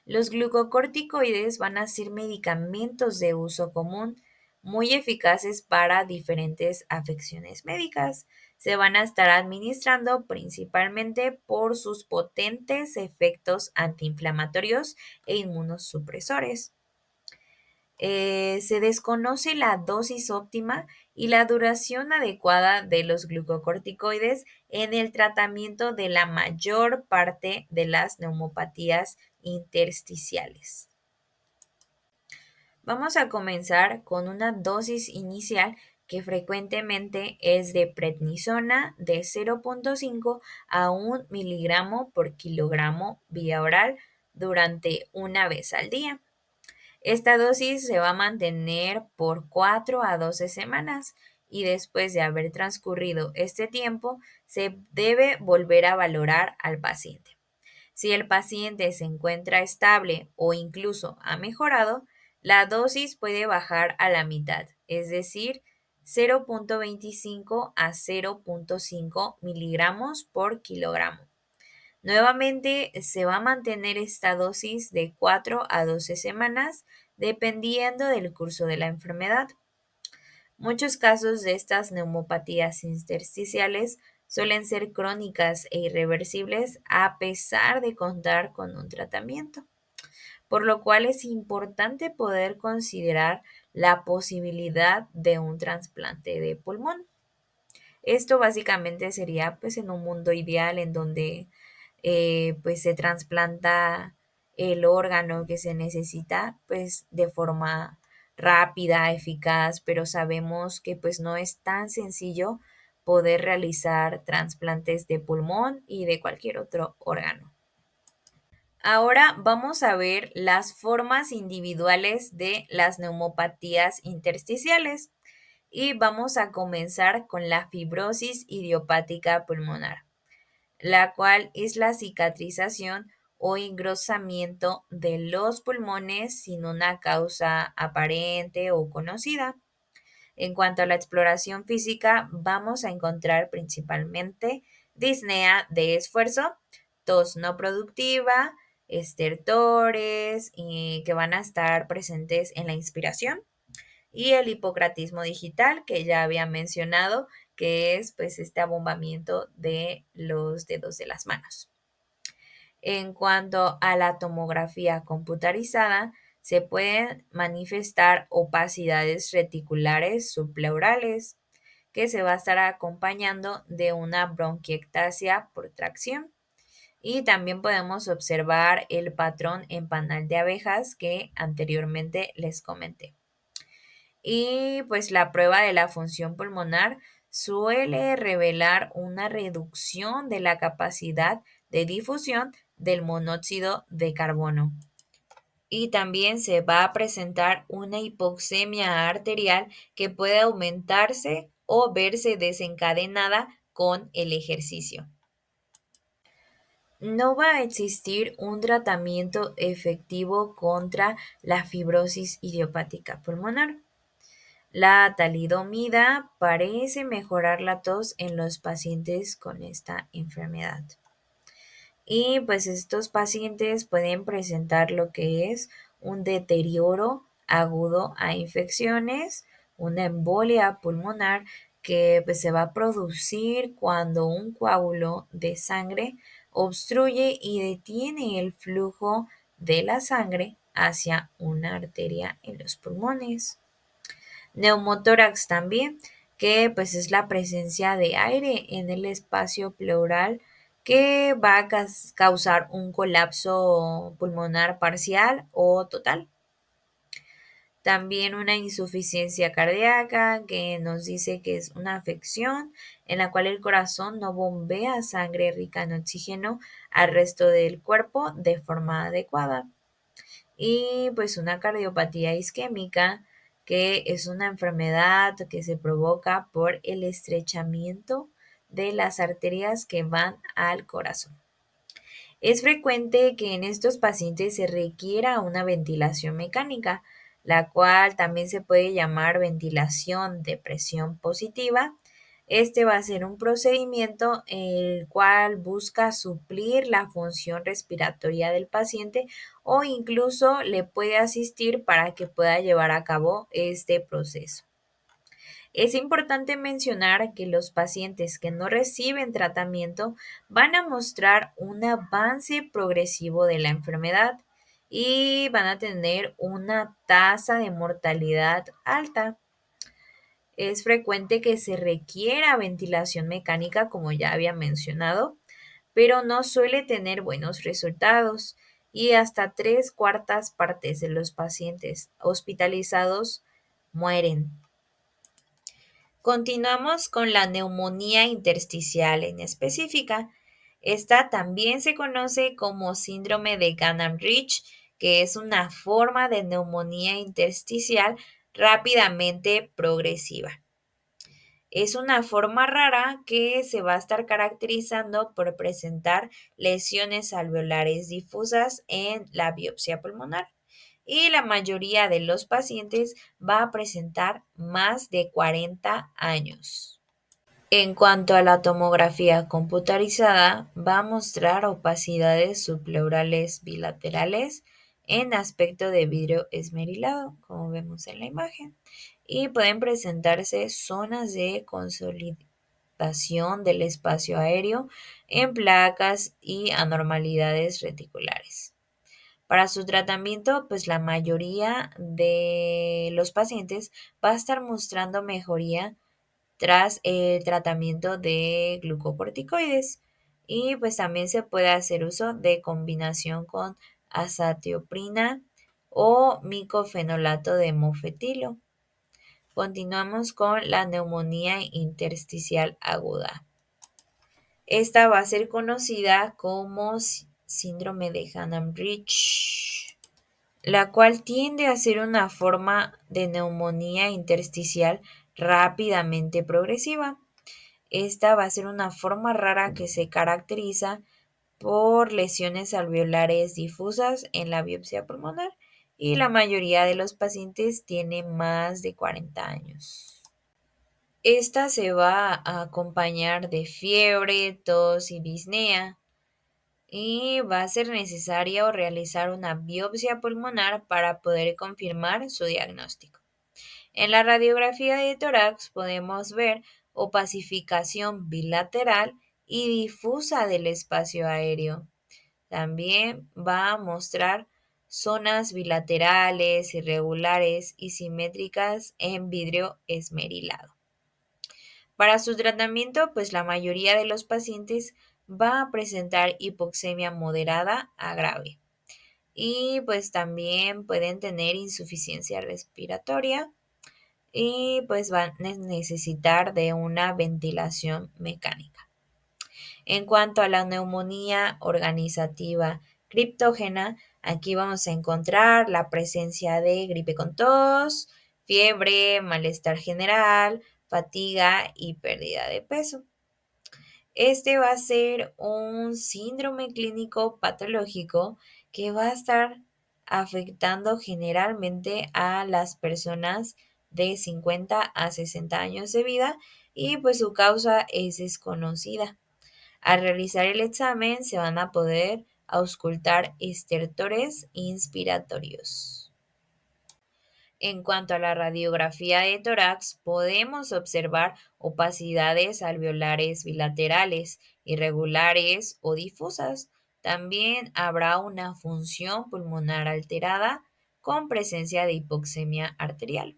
Los glucocorticoides van a ser medicamentos de uso común muy eficaces para diferentes afecciones médicas. Se van a estar administrando principalmente por sus potentes efectos antiinflamatorios e inmunosupresores. Se desconoce la dosis óptima y la duración adecuada de los glucocorticoides en el tratamiento de la mayor parte de las neumopatías intersticiales. Vamos a comenzar con una dosis inicial que frecuentemente es de prednisona de 0,5 a 1 miligramo por kilogramo vía oral durante una vez al día. Esta dosis se va a mantener por 4 a 12 semanas y después de haber transcurrido este tiempo se debe volver a valorar al paciente. Si el paciente se encuentra estable o incluso ha mejorado, la dosis puede bajar a la mitad, es decir, 0,25 a 0,5 miligramos por kilogramo. Nuevamente se va a mantener esta dosis de 4 a 12 semanas dependiendo del curso de la enfermedad. Muchos casos de estas neumopatías intersticiales suelen ser crónicas e irreversibles a pesar de contar con un tratamiento, por lo cual es importante poder considerar la posibilidad de un trasplante de pulmón. Esto básicamente sería pues en un mundo ideal en donde pues se trasplanta el órgano que se necesita pues de forma rápida, eficaz, pero sabemos que pues no es tan sencillo poder realizar trasplantes de pulmón y de cualquier otro órgano. Ahora vamos a ver las formas individuales de las neumopatías intersticiales y vamos a comenzar con la fibrosis idiopática pulmonar, la cual es la cicatrización o engrosamiento de los pulmones sin una causa aparente o conocida. En cuanto a la exploración física, vamos a encontrar principalmente disnea de esfuerzo, tos no productiva, estertores que van a estar presentes en la inspiración y el hipocratismo digital que ya había mencionado, que es pues este abombamiento de los dedos de las manos. En cuanto a la tomografía computarizada, se pueden manifestar opacidades reticulares subpleurales, que se va a estar acompañando de una bronquiectasia por tracción. Y también podemos observar el patrón en panal de abejas que anteriormente les comenté. Y pues la prueba de la función pulmonar suele revelar una reducción de la capacidad de difusión del monóxido de carbono. Y también se va a presentar una hipoxemia arterial que puede aumentarse o verse desencadenada con el ejercicio. No va a existir un tratamiento efectivo contra la fibrosis idiopática pulmonar. La talidomida parece mejorar la tos en los pacientes con esta enfermedad. Y pues estos pacientes pueden presentar lo que es un deterioro agudo a infecciones, una embolia pulmonar que pues, se va a producir cuando un coágulo de sangre obstruye y detiene el flujo de la sangre hacia una arteria en los pulmones. Neumotórax también, que pues es la presencia de aire en el espacio pleural que va a causar un colapso pulmonar parcial o total. También una insuficiencia cardíaca que nos dice que es una afección en la cual el corazón no bombea sangre rica en oxígeno al resto del cuerpo de forma adecuada. Y pues una cardiopatía isquémica, que es una enfermedad que se provoca por el estrechamiento de las arterias que van al corazón. Es frecuente que en estos pacientes se requiera una ventilación mecánica, la cual también se puede llamar ventilación de presión positiva. Este va a ser un procedimiento el cual busca suplir la función respiratoria del paciente o incluso le puede asistir para que pueda llevar a cabo este proceso. Es importante mencionar que los pacientes que no reciben tratamiento van a mostrar un avance progresivo de la enfermedad y van a tener una tasa de mortalidad alta. Es frecuente que se requiera ventilación mecánica, como ya había mencionado, pero no suele tener buenos resultados y hasta tres cuartas partes de los pacientes hospitalizados mueren. Continuamos con la neumonía intersticial en específica. Esta también se conoce como síndrome de Ganam-Rich, que es una forma de neumonía intersticial rápidamente progresiva. Es una forma rara que se va a estar caracterizando por presentar lesiones alveolares difusas en la biopsia pulmonar y la mayoría de los pacientes va a presentar más de 40 años. En cuanto a la tomografía computarizada, va a mostrar opacidades subpleurales bilaterales en aspecto de vidrio esmerilado, como vemos en la imagen, y pueden presentarse zonas de consolidación del espacio aéreo en placas y anormalidades reticulares. Para su tratamiento, pues la mayoría de los pacientes va a estar mostrando mejoría tras el tratamiento de glucocorticoides. Y pues también se puede hacer uso de combinación con azatioprina o micofenolato de mofetilo. Continuamos con la neumonía intersticial aguda. Esta va a ser conocida como síndrome de Hannan-Rich, la cual tiende a ser una forma de neumonía intersticial rápidamente progresiva. Esta va a ser una forma rara que se caracteriza por lesiones alveolares difusas en la biopsia pulmonar y la mayoría de los pacientes tiene más de 40 años. Esta se va a acompañar de fiebre, tos y disnea y va a ser necesario realizar una biopsia pulmonar para poder confirmar su diagnóstico. En la radiografía de tórax podemos ver opacificación bilateral y difusa del espacio aéreo. También va a mostrar zonas bilaterales, irregulares y simétricas en vidrio esmerilado. Para su tratamiento, pues la mayoría de los pacientes va a presentar hipoxemia moderada a grave y pues también pueden tener insuficiencia respiratoria y pues van a necesitar de una ventilación mecánica. En cuanto a la neumonía organizativa criptógena, aquí vamos a encontrar la presencia de gripe con tos, fiebre, malestar general, fatiga y pérdida de peso. Este va a ser un síndrome clínico patológico que va a estar afectando generalmente a las personas de 50 a 60 años de vida y pues su causa es desconocida. Al realizar el examen se van a poder auscultar estertores inspiratorios. En cuanto a la radiografía de tórax, podemos observar opacidades alveolares bilaterales, irregulares o difusas. También habrá una función pulmonar alterada con presencia de hipoxemia arterial.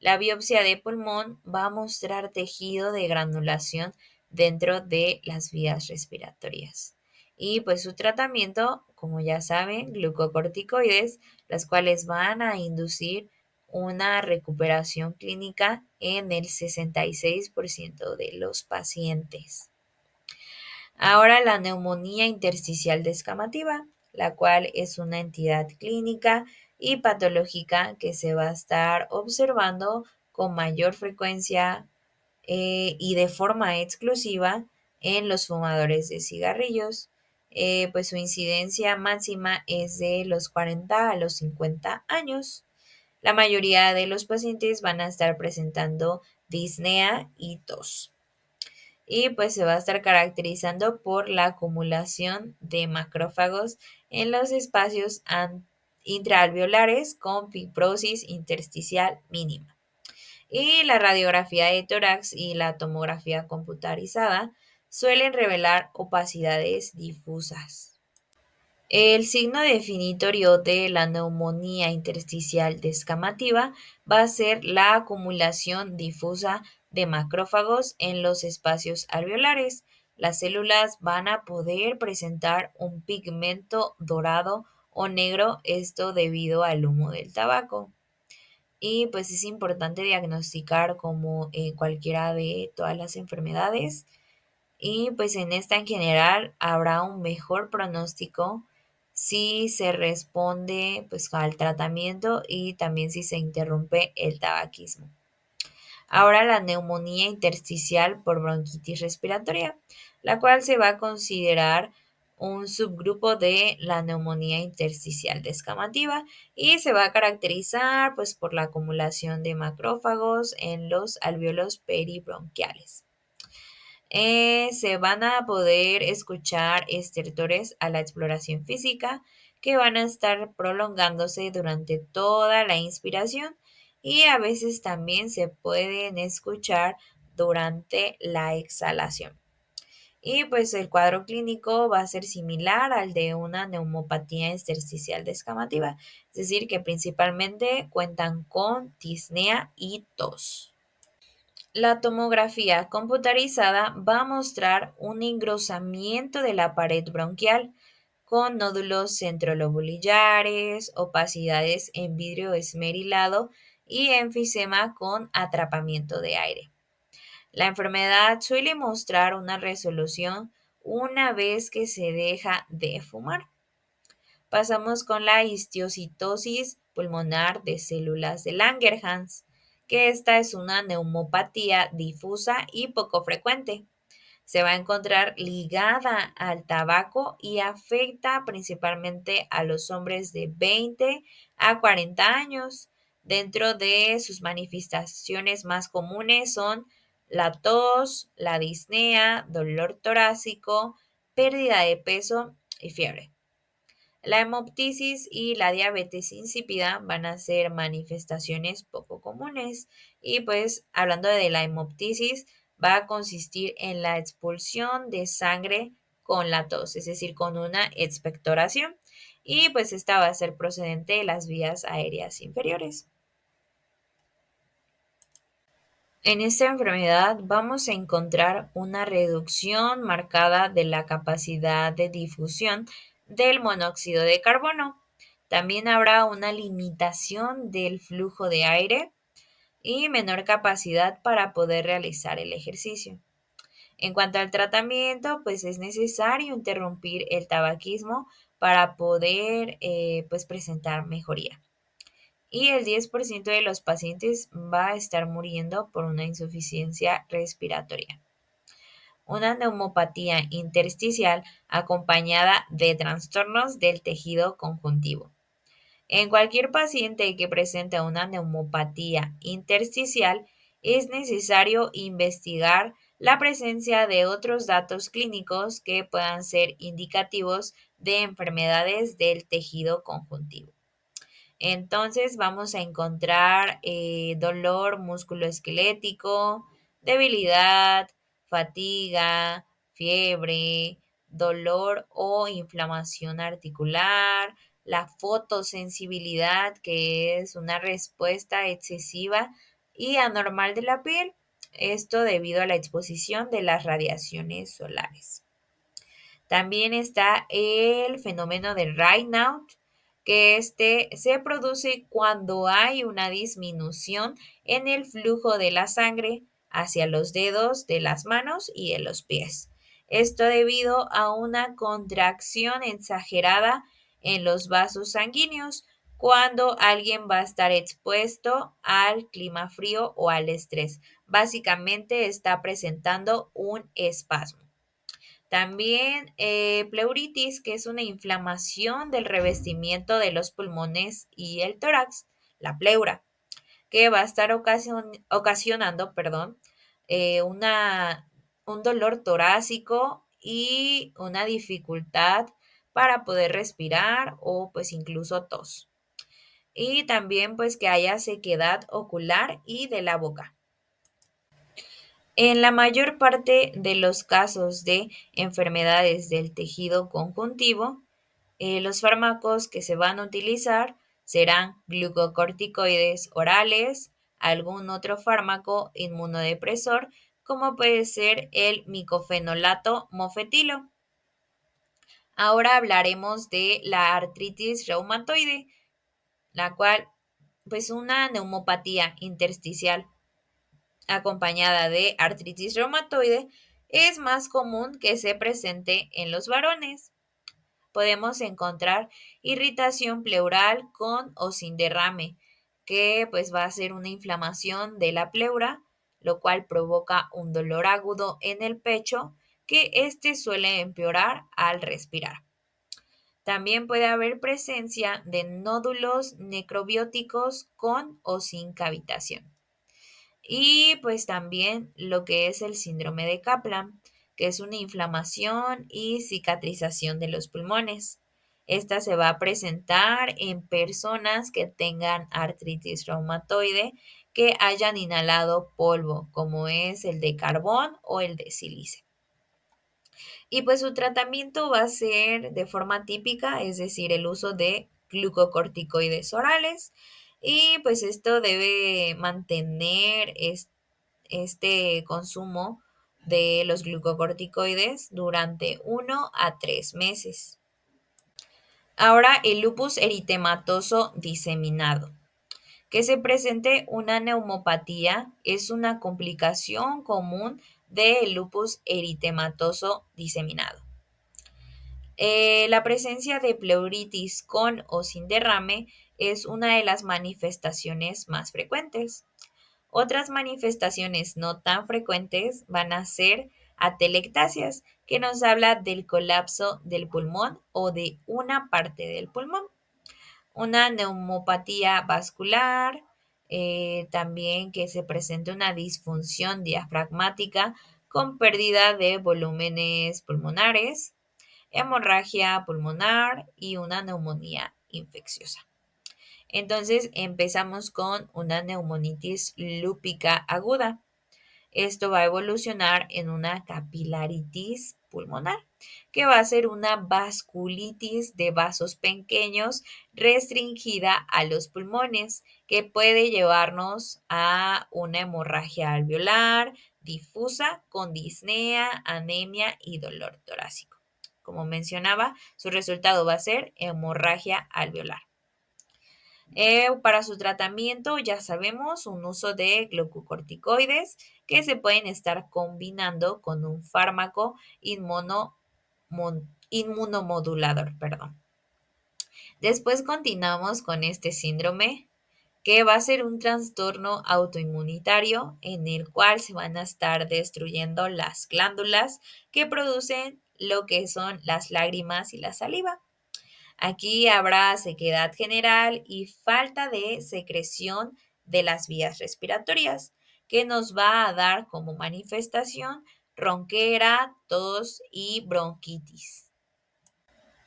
La biopsia de pulmón va a mostrar tejido de granulación dentro de las vías respiratorias. Y pues su tratamiento, como ya saben, glucocorticoides, las cuales van a inducir una recuperación clínica en el 66% de los pacientes. Ahora la neumonía intersticial descamativa, la cual es una entidad clínica y patológica que se va a estar observando con mayor frecuencia y de forma exclusiva en los fumadores de cigarrillos. Pues su incidencia máxima es de los 40 a los 50 años. La mayoría de los pacientes van a estar presentando disnea y tos y pues se va a estar caracterizando por la acumulación de macrófagos en los espacios intraalveolares con fibrosis intersticial mínima. Y la radiografía de tórax y la tomografía computarizada suelen revelar opacidades difusas. El signo definitorio de la neumonía intersticial descamativa va a ser la acumulación difusa de macrófagos en los espacios alveolares. Las células van a poder presentar un pigmento dorado o negro, esto debido al humo del tabaco. Y pues es importante diagnosticar como cualquiera de todas las enfermedades y pues en esta en general habrá un mejor pronóstico si se responde pues al tratamiento y también si se interrumpe el tabaquismo. Ahora la neumonía intersticial por bronquitis respiratoria, la cual se va a considerar un subgrupo de la neumonía intersticial descamativa y se va a caracterizar pues por la acumulación de macrófagos en los alvéolos peribronquiales. Se van a poder escuchar estertores a la exploración física que van a estar prolongándose durante toda la inspiración y a veces también se pueden escuchar durante la exhalación. Y pues el cuadro clínico va a ser similar al de una neumopatía intersticial descamativa, es decir, que principalmente cuentan con disnea y tos. La tomografía computarizada va a mostrar un engrosamiento de la pared bronquial con nódulos centrolobulillares, opacidades en vidrio esmerilado y enfisema con atrapamiento de aire. La enfermedad suele mostrar una resolución una vez que se deja de fumar. Pasamos con la histiocitosis pulmonar de células de Langerhans, que esta es una neumopatía difusa y poco frecuente. Se va a encontrar ligada al tabaco y afecta principalmente a los hombres de 20 a 40 años. Dentro de sus manifestaciones más comunes son la tos, la disnea, dolor torácico, pérdida de peso y fiebre. La hemoptisis y la diabetes insípida van a ser manifestaciones poco comunes y pues hablando de la hemoptisis va a consistir en la expulsión de sangre con la tos, es decir, con una expectoración y pues esta va a ser procedente de las vías aéreas inferiores. En esta enfermedad vamos a encontrar una reducción marcada de la capacidad de difusión del monóxido de carbono. También habrá una limitación del flujo de aire y menor capacidad para poder realizar el ejercicio. En cuanto al tratamiento, pues es necesario interrumpir el tabaquismo para poder pues presentar mejoría y el 10% de los pacientes va a estar muriendo por una insuficiencia respiratoria. Una neumopatía intersticial acompañada de trastornos del tejido conjuntivo. En cualquier paciente que presente una neumopatía intersticial, es necesario investigar la presencia de otros datos clínicos que puedan ser indicativos de enfermedades del tejido conjuntivo. Entonces vamos a encontrar dolor musculoesquelético, debilidad, fatiga, fiebre, dolor o inflamación articular, la fotosensibilidad, que es una respuesta excesiva y anormal de la piel, esto debido a la exposición de las radiaciones solares. También está el fenómeno de Raynaud, que este se produce cuando hay una disminución en el flujo de la sangre hacia los dedos de las manos y de los pies. Esto debido a una contracción exagerada en los vasos sanguíneos cuando alguien va a estar expuesto al clima frío o al estrés. Básicamente está presentando un espasmo. También pleuritis, que es una inflamación del revestimiento de los pulmones y el tórax, la pleura, que va a estar ocasionando, una, un dolor torácico y una dificultad para poder respirar o pues incluso tos. Y también pues que haya sequedad ocular y de la boca. En la mayor parte de los casos de enfermedades del tejido conjuntivo, Los fármacos que se van a utilizar serán glucocorticoides orales, algún otro fármaco inmunodepresor, como puede ser el micofenolato mofetilo. Ahora hablaremos de la artritis reumatoide, la cual, pues una neumopatía intersticial acompañada de artritis reumatoide es más común que se presente en los varones. Podemos encontrar irritación pleural con o sin derrame, que pues va a ser una inflamación de la pleura, lo cual provoca un dolor agudo en el pecho, que este suele empeorar al respirar. También puede haber presencia de nódulos necrobióticos con o sin cavitación. Y pues también lo que es el síndrome de Kaplan, que es una inflamación y cicatrización de los pulmones. Esta se va a presentar en personas que tengan artritis reumatoide que hayan inhalado polvo, como es el de carbón o el de sílice. Y pues su tratamiento va a ser de forma típica, es decir, el uso de glucocorticoides orales. Y pues esto debe mantener este consumo de los glucocorticoides durante 1 a 3 meses. Ahora, el lupus eritematoso diseminado. Que se presente una neumopatía es una complicación común del lupus eritematoso diseminado. La presencia de pleuritis con o sin derrame es una de las manifestaciones más frecuentes. Otras manifestaciones no tan frecuentes van a ser atelectasias, que nos habla del colapso del pulmón o de una parte del pulmón. Una neumopatía vascular, también que se presente una disfunción diafragmática con pérdida de volúmenes pulmonares, hemorragia pulmonar y una neumonía infecciosa. Entonces empezamos con una neumonitis lúpica aguda. Esto va a evolucionar en una capilaritis pulmonar, que va a ser una vasculitis de vasos pequeños restringida a los pulmones, que puede llevarnos a una hemorragia alveolar difusa con disnea, anemia y dolor torácico. Como mencionaba, su resultado va a ser hemorragia alveolar. Para su tratamiento, ya sabemos, un uso de glucocorticoides que se pueden estar combinando con un fármaco inmunomodulador, perdón. Después continuamos con este síndrome, que va a ser un trastorno autoinmunitario en el cual se van a estar destruyendo las glándulas que producen lo que son las lágrimas y la saliva. Aquí habrá sequedad general y falta de secreción de las vías respiratorias, que nos va a dar como manifestación ronquera, tos y bronquitis.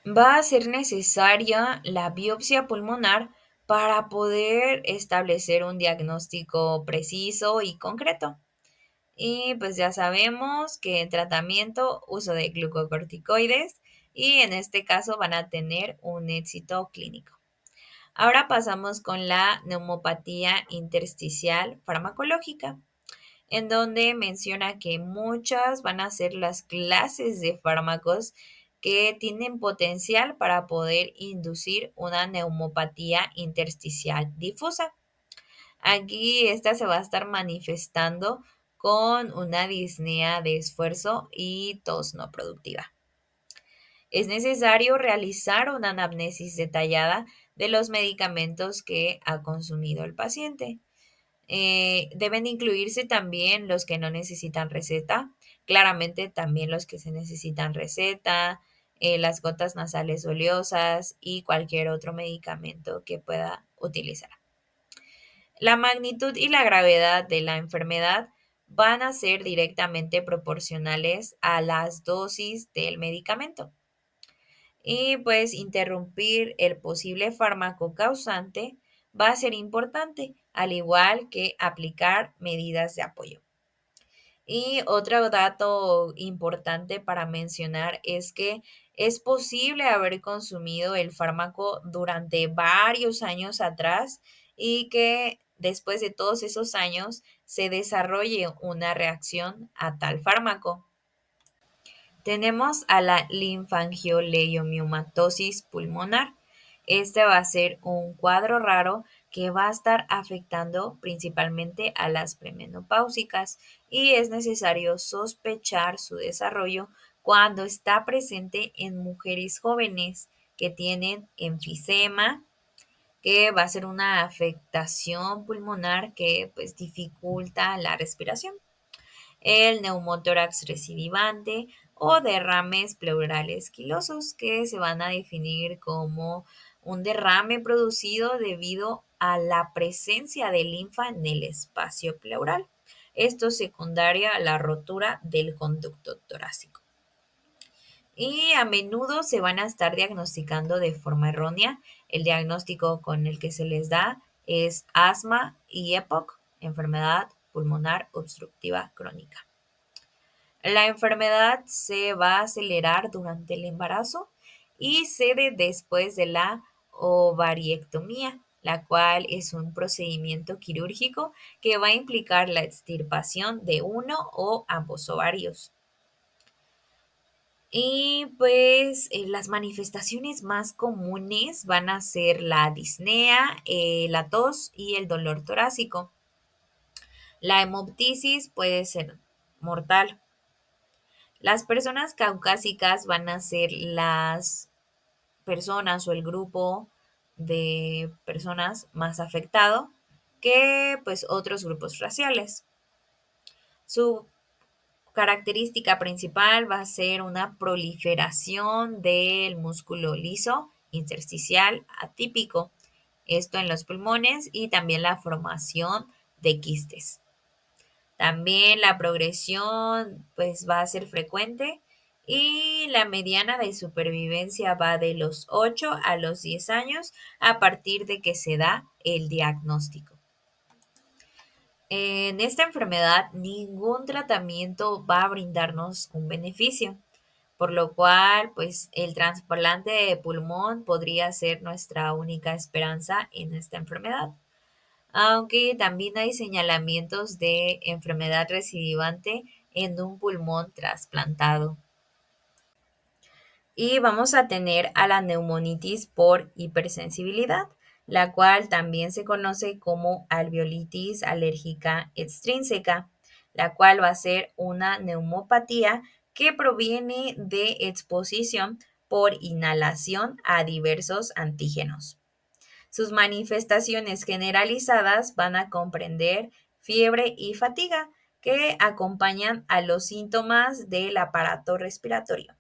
Va a ser necesaria la biopsia pulmonar para poder establecer un diagnóstico preciso y concreto. Y pues ya sabemos que en tratamiento, uso de glucocorticoides y en este caso van a tener un éxito clínico. Ahora pasamos con la neumopatía intersticial farmacológica, en donde menciona que muchas van a ser las clases de fármacos que tienen potencial para poder inducir una neumopatía intersticial difusa. Aquí esta se va a estar manifestando con una disnea de esfuerzo y tos no productiva. Es necesario realizar una anamnesis detallada de los medicamentos que ha consumido el paciente. Deben incluirse también los que no necesitan receta, claramente también los que se necesitan receta, las gotas nasales oleosas y cualquier otro medicamento que pueda utilizar. La magnitud y la gravedad de la enfermedad van a ser directamente proporcionales a las dosis del medicamento. Y pues interrumpir el posible fármaco causante va a ser importante, al igual que aplicar medidas de apoyo. Y otro dato importante para mencionar es que Es posible haber consumido el fármaco durante varios años atrás y que después de todos esos años se desarrolle una reacción a tal fármaco. Tenemos a la linfangioliomatosis pulmonar. Este va a ser un cuadro raro que va a estar afectando principalmente a las premenopáusicas y es necesario sospechar su desarrollo cuando está presente en mujeres jóvenes que tienen enfisema, que va a ser una afectación pulmonar que pues dificulta la respiración, el neumotórax recidivante o derrames pleurales quilosos, que se van a definir como un derrame producido debido a la presencia de linfa en el espacio pleural. Esto secundaria a la rotura del conducto torácico. Y a menudo se van a estar diagnosticando de forma errónea. El diagnóstico con el que se les da es asma y EPOC, enfermedad pulmonar obstructiva crónica. La enfermedad se va a acelerar durante el embarazo y cede después de la ovariectomía, la cual es un procedimiento quirúrgico que va a implicar la extirpación de uno o ambos ovarios. Y pues las manifestaciones más comunes van a ser la disnea, la tos y el dolor torácico. La hemoptisis puede ser mortal. Las personas caucásicas van a ser las personas o el grupo de personas más afectado que pues otros grupos raciales. Su característica principal va a ser una proliferación del músculo liso intersticial atípico, esto en los pulmones y también la formación de quistes. También la progresión pues va a ser frecuente y la mediana de supervivencia va de los 8 a los 10 años a partir de que se da el diagnóstico. En esta enfermedad ningún tratamiento va a brindarnos un beneficio, por lo cual pues el trasplante de pulmón podría ser nuestra única esperanza en esta enfermedad, aunque también hay señalamientos de enfermedad recidivante en un pulmón trasplantado. Y vamos a tener a la neumonitis por hipersensibilidad, la cual también se conoce como alveolitis alérgica extrínseca, la cual va a ser una neumopatía que proviene de exposición por inhalación a diversos antígenos. Sus manifestaciones generalizadas van a comprender fiebre y fatiga, que acompañan a los síntomas del aparato respiratorio.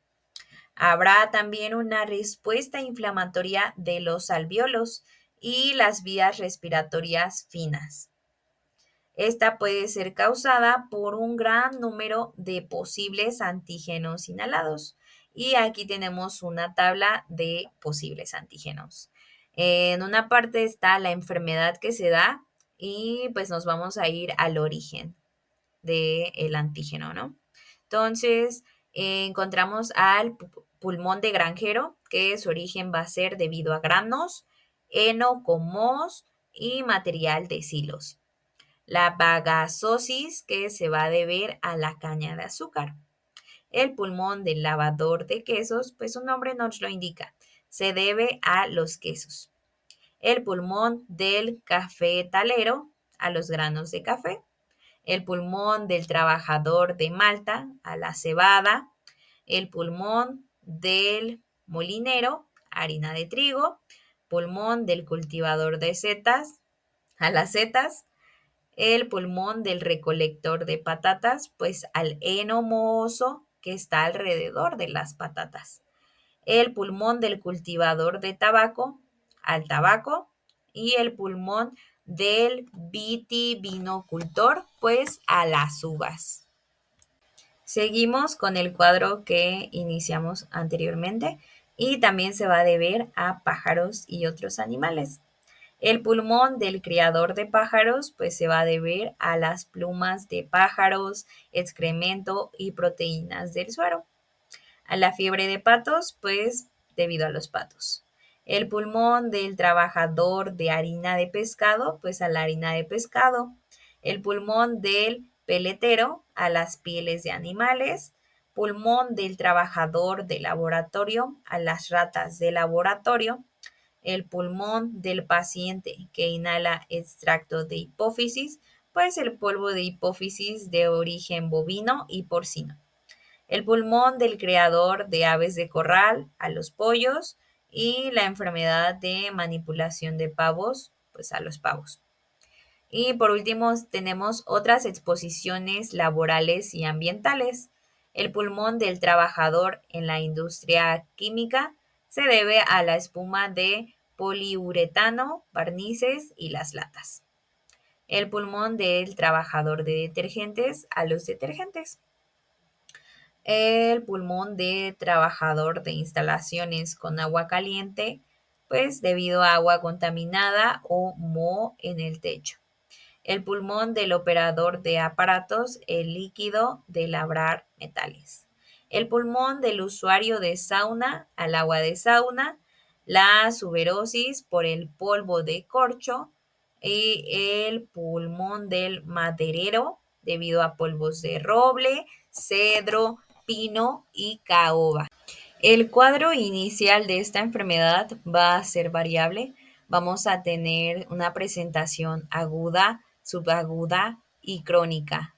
Habrá también una respuesta inflamatoria de los alvéolos y las vías respiratorias finas. Esta puede ser causada por un gran número de posibles antígenos inhalados. Y aquí tenemos una tabla de posibles antígenos. En una parte está la enfermedad que se da y pues nos vamos a ir al origen del antígeno, ¿no? Entonces, encontramos al pulmón de granjero, que su origen va a ser debido a granos, heno con moho y material de silos. La bagazosis, que se va a deber a la caña de azúcar. El pulmón del lavador de quesos, pues su nombre nos lo indica, se debe a los quesos. El pulmón del cafetalero, a los granos de café. El pulmón del trabajador de Malta, a la cebada. El pulmón del molinero, harina de trigo. Pulmón del cultivador de setas, a las setas. El pulmón del recolector de patatas, pues al heno mohoso que está alrededor de las patatas. El pulmón del cultivador de tabaco, al tabaco. Y el pulmón del vitivinocultor, pues a las uvas. Seguimos con el cuadro que iniciamos anteriormente y también se va a deber a pájaros y otros animales. El pulmón del criador de pájaros pues se va a deber a las plumas de pájaros, excremento y proteínas del suero. A la fiebre de patos, pues debido a los patos. El pulmón del trabajador de harina de pescado, pues a la harina de pescado. El pulmón del peletero, a las pieles de animales. Pulmón del trabajador de laboratorio, a las ratas de laboratorio. El pulmón del paciente que inhala extracto de hipófisis, pues el polvo de hipófisis de origen bovino y porcino. El pulmón del criador de aves de corral a los pollos y la enfermedad de manipulación de pavos, pues a los pavos. Y por último tenemos otras exposiciones laborales y ambientales. El pulmón del trabajador en la industria química se debe a la espuma de poliuretano, barnices y las latas. El pulmón del trabajador de detergentes a los detergentes. El pulmón de trabajador de instalaciones con agua caliente, pues debido a agua contaminada o moho en el techo. El pulmón del operador de aparatos, el líquido de labrar metales. El pulmón del usuario de sauna al agua de sauna, la suberosis por el polvo de corcho y el pulmón del maderero debido a polvos de roble, cedro, pino y caoba. El cuadro inicial de esta enfermedad va a ser variable. Vamos a tener una presentación aguda, subaguda y crónica.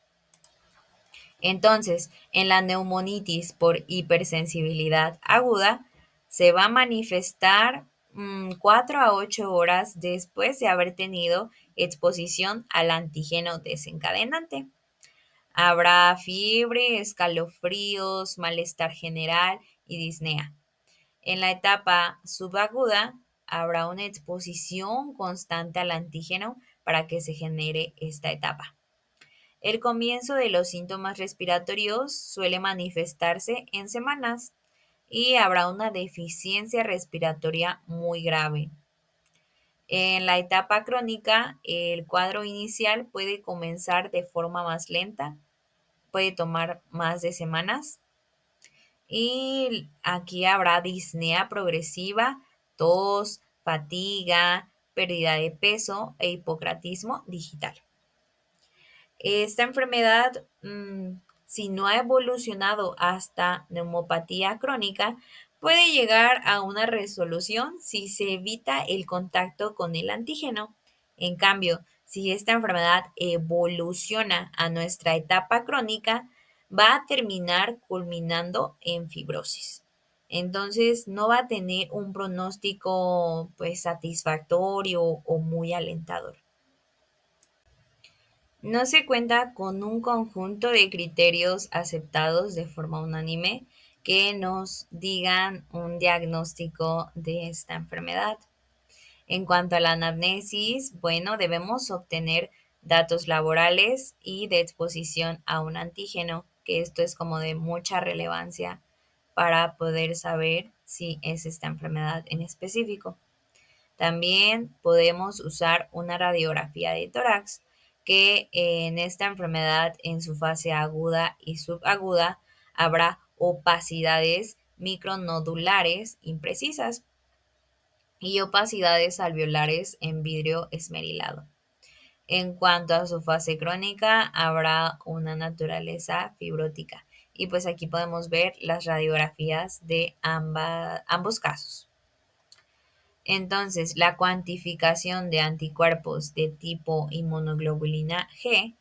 Entonces, en la neumonitis por hipersensibilidad aguda, se va a manifestar 4 a 8 horas después de haber tenido exposición al antígeno desencadenante. Habrá fiebre, escalofríos, malestar general y disnea. En la etapa subaguda habrá una exposición constante al antígeno para que se genere esta etapa. El comienzo de los síntomas respiratorios suele manifestarse en semanas y habrá una deficiencia respiratoria muy grave. En la etapa crónica, el cuadro inicial puede comenzar de forma más lenta, puede tomar más de semanas y aquí habrá disnea progresiva, tos, fatiga, pérdida de peso e hipocratismo digital. Esta enfermedad, si no ha evolucionado hasta neumopatía crónica, puede llegar a una resolución si se evita el contacto con el antígeno. En cambio, si esta enfermedad evoluciona a nuestra etapa crónica, va a terminar culminando en fibrosis. Entonces, no va a tener un pronóstico pues satisfactorio o muy alentador. No se cuenta con un conjunto de criterios aceptados de forma unánime que nos digan un diagnóstico de esta enfermedad. En cuanto a la anamnesis, bueno, debemos obtener datos laborales y de exposición a un antígeno, que esto es como de mucha relevancia para poder saber si es esta enfermedad en específico. También podemos usar una radiografía de tórax, que en esta enfermedad en su fase aguda y subaguda habrá opacidades micronodulares imprecisas y opacidades alveolares en vidrio esmerilado. En cuanto a su fase crónica, habrá una naturaleza fibrótica. Y pues aquí podemos ver las radiografías de ambos casos. Entonces, la cuantificación de anticuerpos de tipo inmunoglobulina G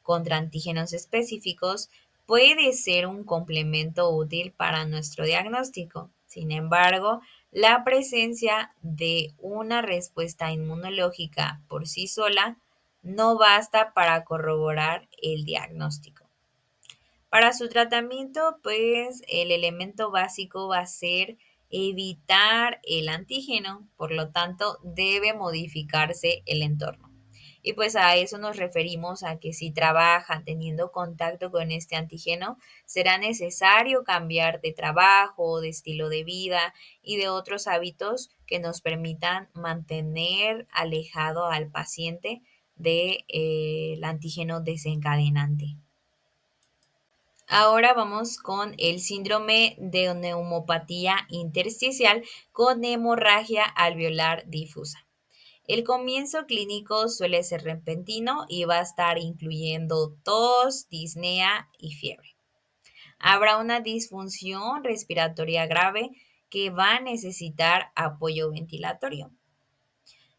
contra antígenos específicos puede ser un complemento útil para nuestro diagnóstico. Sin embargo, la presencia de una respuesta inmunológica por sí sola no basta para corroborar el diagnóstico. Para su tratamiento, pues el elemento básico va a ser evitar el antígeno, por lo tanto debe modificarse el entorno. Y pues a eso nos referimos a que si trabajan teniendo contacto con este antígeno, será necesario cambiar de trabajo, de estilo de vida y de otros hábitos que nos permitan mantener alejado al paciente del antígeno desencadenante. Ahora vamos con el síndrome de neumopatía intersticial con hemorragia alveolar difusa. El comienzo clínico suele ser repentino y va a estar incluyendo tos, disnea y fiebre. Habrá una disfunción respiratoria grave que va a necesitar apoyo ventilatorio.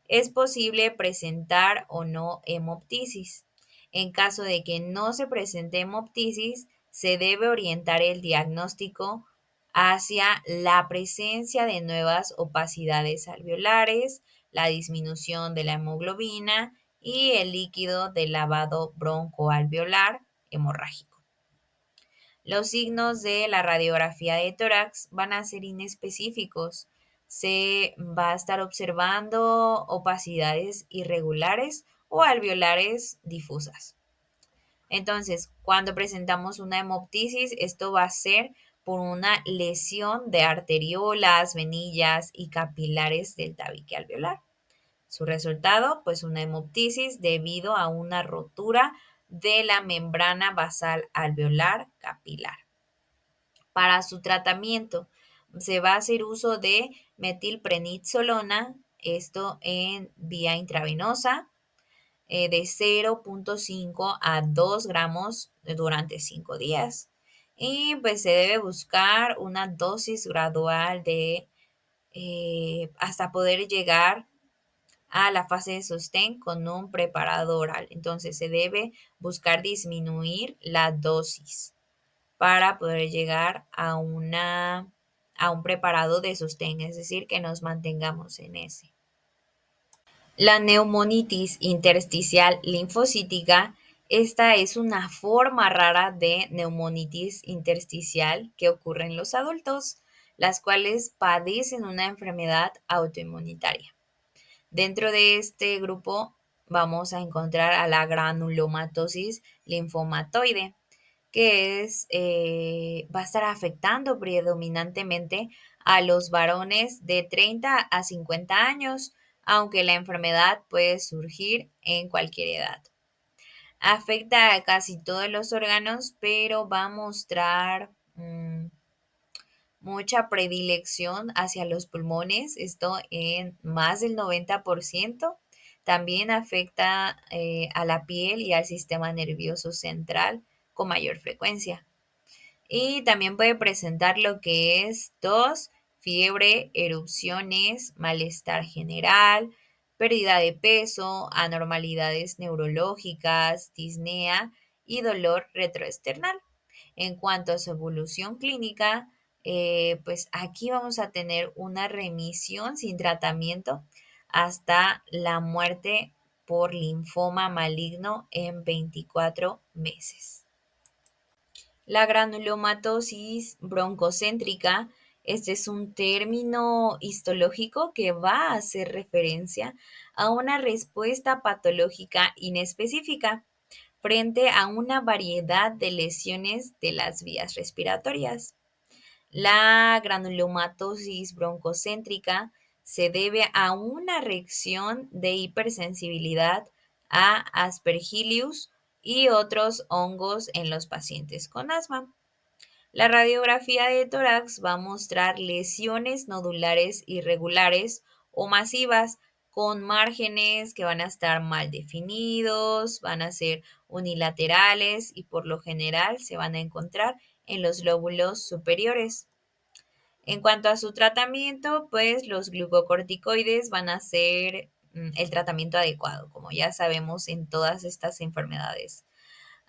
Es posible presentar o no hemoptisis. En caso de que no se presente hemoptisis, se debe orientar el diagnóstico hacia la presencia de nuevas opacidades alveolares, la disminución de la hemoglobina y el líquido de lavado broncoalveolar hemorrágico. Los signos de la radiografía de tórax van a ser inespecíficos. Se va a estar observando opacidades irregulares o alveolares difusas. Entonces, cuando presentamos una hemoptisis, esto va a ser por una lesión de arteriolas, venillas y capilares del tabique alveolar. Su resultado, pues una hemoptisis debido a una rotura de la membrana basal alveolar capilar. Para su tratamiento se va a hacer uso de metilprednisolona, esto en vía intravenosa, de 0,5 a 2 gramos durante 5 días. Y pues se debe buscar una dosis gradual de hasta poder llegar a la fase de sostén con un preparado oral. Entonces se debe buscar disminuir la dosis para poder llegar a un preparado de sostén, es decir, que nos mantengamos en ese. La neumonitis intersticial linfocítica, esta es una forma rara de neumonitis intersticial que ocurre en los adultos, las cuales padecen una enfermedad autoinmunitaria. Dentro de este grupo vamos a encontrar a la granulomatosis linfomatoide, que va a estar afectando predominantemente a los varones de 30 a 50 años, aunque la enfermedad puede surgir en cualquier edad. Afecta a casi todos los órganos, pero va a mostrar mucha predilección hacia los pulmones, esto en más del 90%. También afecta a la piel y al sistema nervioso central con mayor frecuencia. Y también puede presentar lo que es tos, fiebre, erupciones, malestar general, pérdida de peso, anormalidades neurológicas, disnea y dolor retroesternal. En cuanto a su evolución clínica, pues aquí vamos a tener una remisión sin tratamiento hasta la muerte por linfoma maligno en 24 meses. La granulomatosis broncocéntrica, este es un término histológico que va a hacer referencia a una respuesta patológica inespecífica frente a una variedad de lesiones de las vías respiratorias. La granulomatosis broncocéntrica se debe a una reacción de hipersensibilidad a Aspergillus y otros hongos en los pacientes con asma. La radiografía de tórax va a mostrar lesiones nodulares irregulares o masivas con márgenes que van a estar mal definidos, van a ser unilaterales y por lo general se van a encontrar en los lóbulos superiores. En cuanto a su tratamiento, pues los glucocorticoides van a ser el tratamiento adecuado, como ya sabemos en todas estas enfermedades,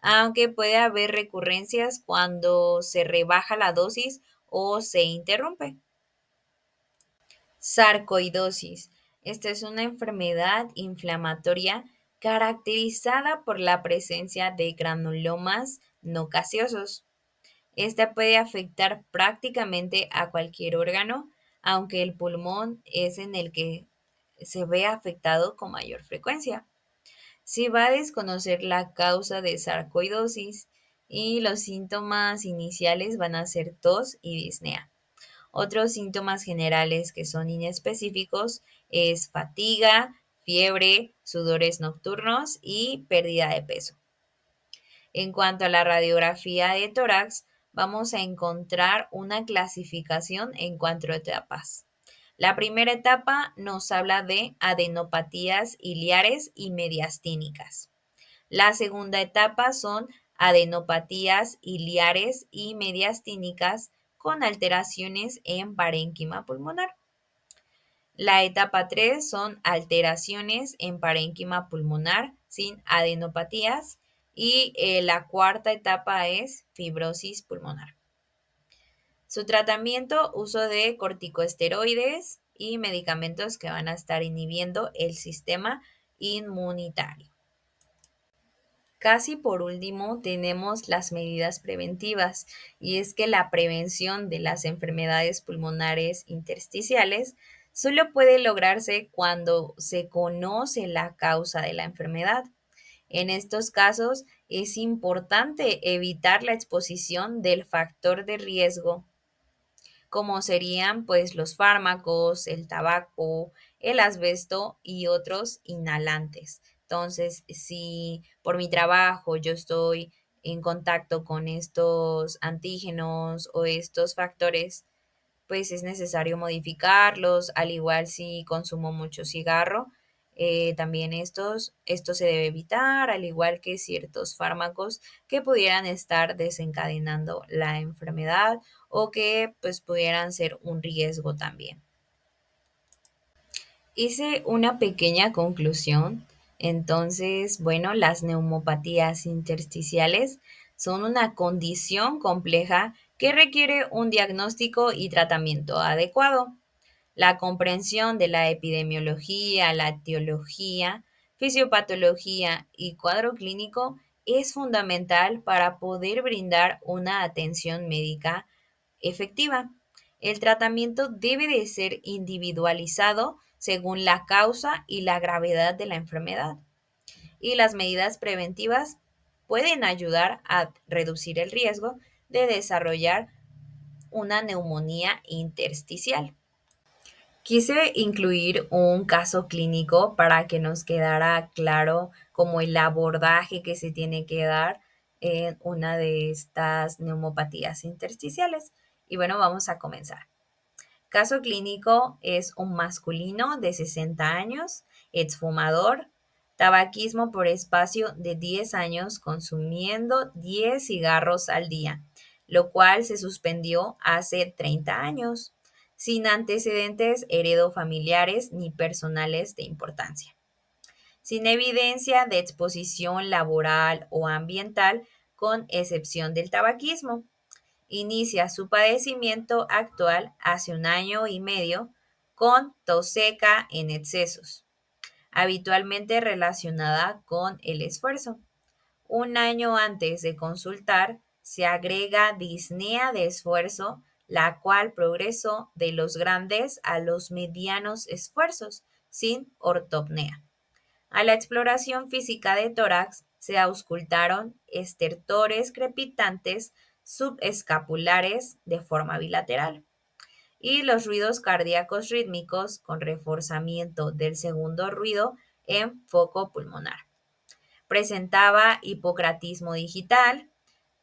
aunque puede haber recurrencias cuando se rebaja la dosis o se interrumpe. Sarcoidosis. Esta es una enfermedad inflamatoria caracterizada por la presencia de granulomas no caseosos. Esta puede afectar prácticamente a cualquier órgano, aunque el pulmón es en el que se ve afectado con mayor frecuencia. Se va a desconocer la causa de sarcoidosis y los síntomas iniciales van a ser tos y disnea. Otros síntomas generales que son inespecíficos es fatiga, fiebre, sudores nocturnos y pérdida de peso. En cuanto a la radiografía de tórax, vamos a encontrar una clasificación en cuatro etapas. La primera etapa nos habla de adenopatías iliares y mediastínicas. La segunda etapa son adenopatías iliares y mediastínicas con alteraciones en parénquima pulmonar. La etapa 3 son alteraciones en parénquima pulmonar sin adenopatías y la cuarta etapa es fibrosis pulmonar. Su tratamiento, uso de corticosteroides y medicamentos que van a estar inhibiendo el sistema inmunitario. Casi por último tenemos las medidas preventivas y es que la prevención de las enfermedades pulmonares intersticiales solo puede lograrse cuando se conoce la causa de la enfermedad. En estos casos es importante evitar la exposición del factor de riesgo como serían pues los fármacos, el tabaco, el asbesto y otros inhalantes. Entonces, si por mi trabajo yo estoy en contacto con estos antígenos o estos factores, pues es necesario modificarlos, al igual si consumo mucho cigarro, también esto se debe evitar, al igual que ciertos fármacos que pudieran estar desencadenando la enfermedad o que pues pudieran ser un riesgo también. Hice una pequeña conclusión. Entonces, bueno, las neumopatías intersticiales son una condición compleja que requiere un diagnóstico y tratamiento adecuado. La comprensión de la epidemiología, la etiología, fisiopatología y cuadro clínico es fundamental para poder brindar una atención médica efectiva. El tratamiento debe de ser individualizado según la causa y la gravedad de la enfermedad. Y las medidas preventivas pueden ayudar a reducir el riesgo de desarrollar una neumonía intersticial. Quise incluir un caso clínico para que nos quedara claro como el abordaje que se tiene que dar en una de estas neumopatías intersticiales. Y bueno, vamos a comenzar. Caso clínico es un masculino de 60 años, exfumador, tabaquismo por espacio de 10 años consumiendo 10 cigarros al día, lo cual se suspendió hace 30 años, sin antecedentes heredofamiliares ni personales de importancia, sin evidencia de exposición laboral o ambiental, con excepción del tabaquismo. Inicia su padecimiento actual hace 1 año y medio con tos seca en excesos, habitualmente relacionada con el esfuerzo. 1 año antes de consultar, se agrega disnea de esfuerzo, la cual progresó de los grandes a los medianos esfuerzos, sin ortopnea. A la exploración física de tórax se auscultaron estertores crepitantes subescapulares de forma bilateral y los ruidos cardíacos rítmicos con reforzamiento del segundo ruido en foco pulmonar. Presentaba hipocratismo digital,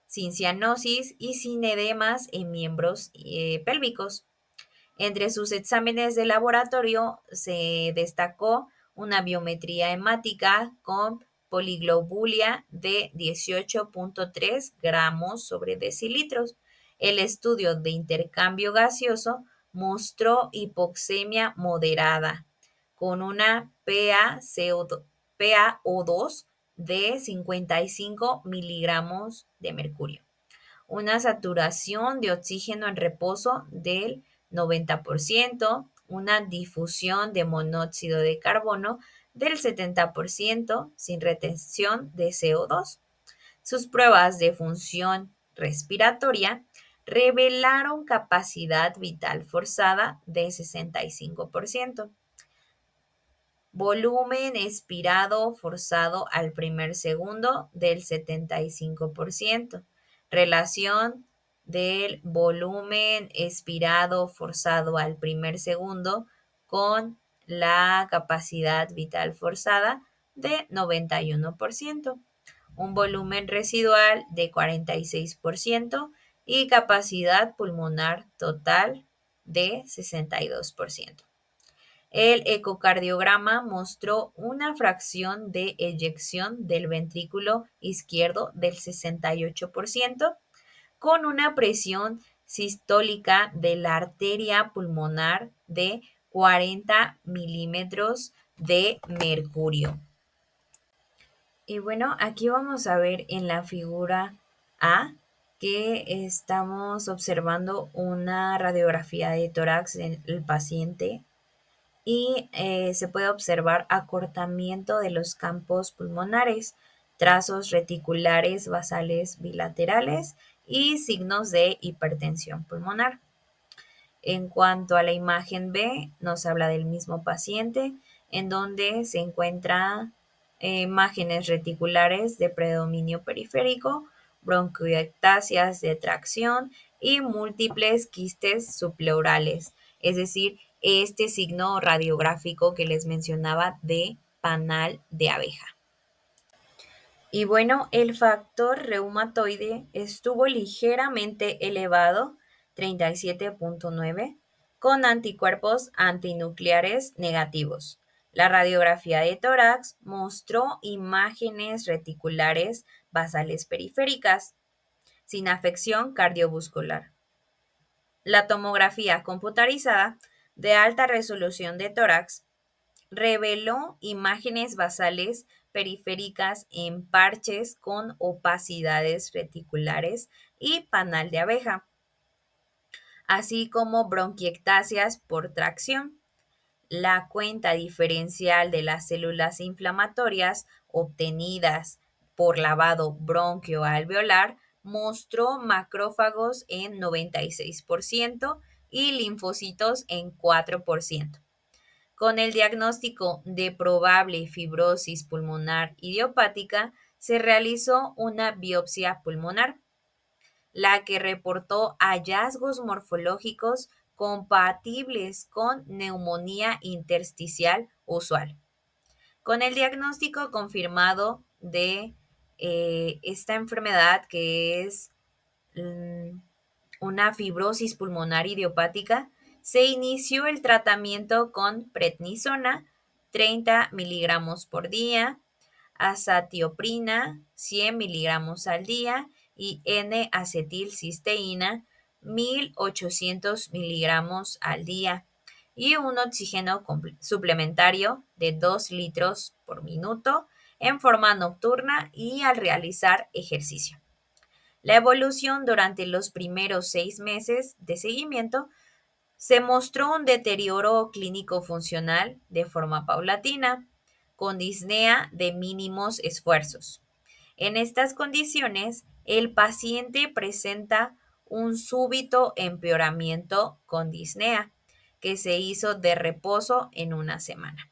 sin cianosis y sin edemas en miembros pélvicos. Entre sus exámenes de laboratorio se destacó una biometría hemática con poliglobulia de 18.3 gramos sobre decilitros. El estudio de intercambio gaseoso mostró hipoxemia moderada con una PaO2 de 55 miligramos de mercurio, una saturación de oxígeno en reposo del 90%, una difusión de monóxido de carbono del 70% sin retención de CO2. Sus pruebas de función respiratoria revelaron capacidad vital forzada de 65%. Volumen expirado forzado al primer segundo del 75%. Relación del volumen expirado forzado al primer segundo con la capacidad vital forzada de 91%. un volumen residual de 46% y capacidad pulmonar total de 62%. El ecocardiograma mostró una fracción de eyección del ventrículo izquierdo del 68%, con una presión sistólica de la arteria pulmonar de 40 milímetros de mercurio. Y bueno, aquí vamos a ver en la figura A que estamos observando una radiografía de tórax en el paciente y se puede observar acortamiento de los campos pulmonares, trazos reticulares basales bilaterales y signos de hipertensión pulmonar. En cuanto a la imagen B, nos habla del mismo paciente, en donde se encuentran imágenes reticulares de predominio periférico, bronquiectasias de tracción y múltiples quistes subpleurales, es decir, este signo radiográfico que les mencionaba de panal de abeja. Y bueno, el factor reumatoide estuvo ligeramente elevado, 37.9, con anticuerpos antinucleares negativos. La radiografía de tórax mostró imágenes reticulares basales periféricas sin afección cardiovascular. La tomografía computarizada de alta resolución de tórax reveló imágenes basales periféricas en parches con opacidades reticulares y panal de abeja, así como bronquiectasias por tracción. La cuenta diferencial de las células inflamatorias obtenidas por lavado bronquioalveolar mostró macrófagos en 96% y linfocitos en 4%. Con el diagnóstico de probable fibrosis pulmonar idiopática, se realizó una biopsia pulmonar, la que reportó hallazgos morfológicos compatibles con neumonía intersticial usual. Con el diagnóstico confirmado de esta enfermedad, que es mm, una fibrosis pulmonar idiopática, se inició el tratamiento con prednisona, 30 miligramos por día, azatioprina, 100 miligramos al día, y N-acetilcisteína, 1800 miligramos al día, y un oxígeno suplementario de 2 litros por minuto en forma nocturna y al realizar ejercicio. La evolución durante los primeros 6 meses de seguimiento se mostró un deterioro clínico funcional de forma paulatina, con disnea de mínimos esfuerzos. En estas condiciones, el paciente presenta un súbito empeoramiento con disnea, que se hizo de reposo en una semana.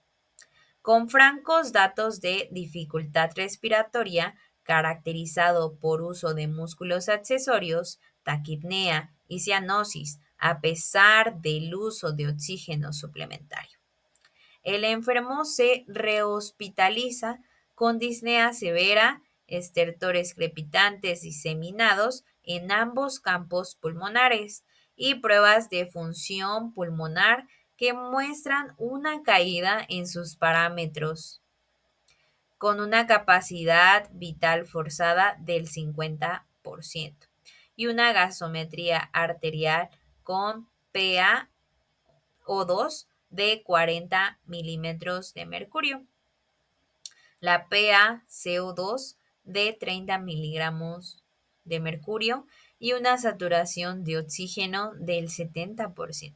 Con francos datos de dificultad respiratoria caracterizado por uso de músculos accesorios, taquipnea y cianosis, a pesar del uso de oxígeno suplementario. El enfermo se rehospitaliza con disnea severa, estertores crepitantes diseminados en ambos campos pulmonares y pruebas de función pulmonar que muestran una caída en sus parámetros, con una capacidad vital forzada del 50% y una gasometría arterial con PaO2 de 40 milímetros de mercurio, la PaCO2 de 30 miligramos de mercurio y una saturación de oxígeno del 70%.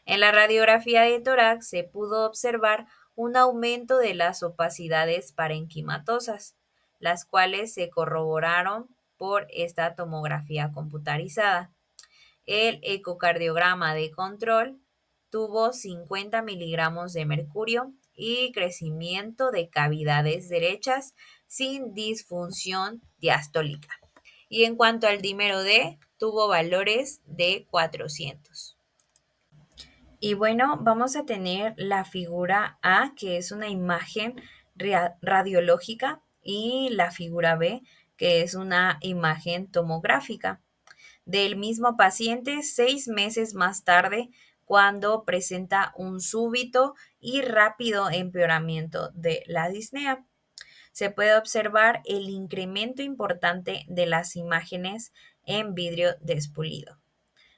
En la radiografía de tórax se pudo observar un aumento de las opacidades parenquimatosas, las cuales se corroboraron por esta tomografía computarizada. El ecocardiograma de control tuvo 50 miligramos de mercurio y crecimiento de cavidades derechas sin disfunción diastólica. Y en cuanto al dímero D, tuvo valores de 400. Y bueno, vamos a tener la figura A, que es una imagen radiológica y la figura B, que es una imagen tomográfica del mismo paciente 6 meses más tarde cuando presenta un súbito y rápido empeoramiento de la disnea. Se puede observar el incremento importante de las imágenes en vidrio despulido.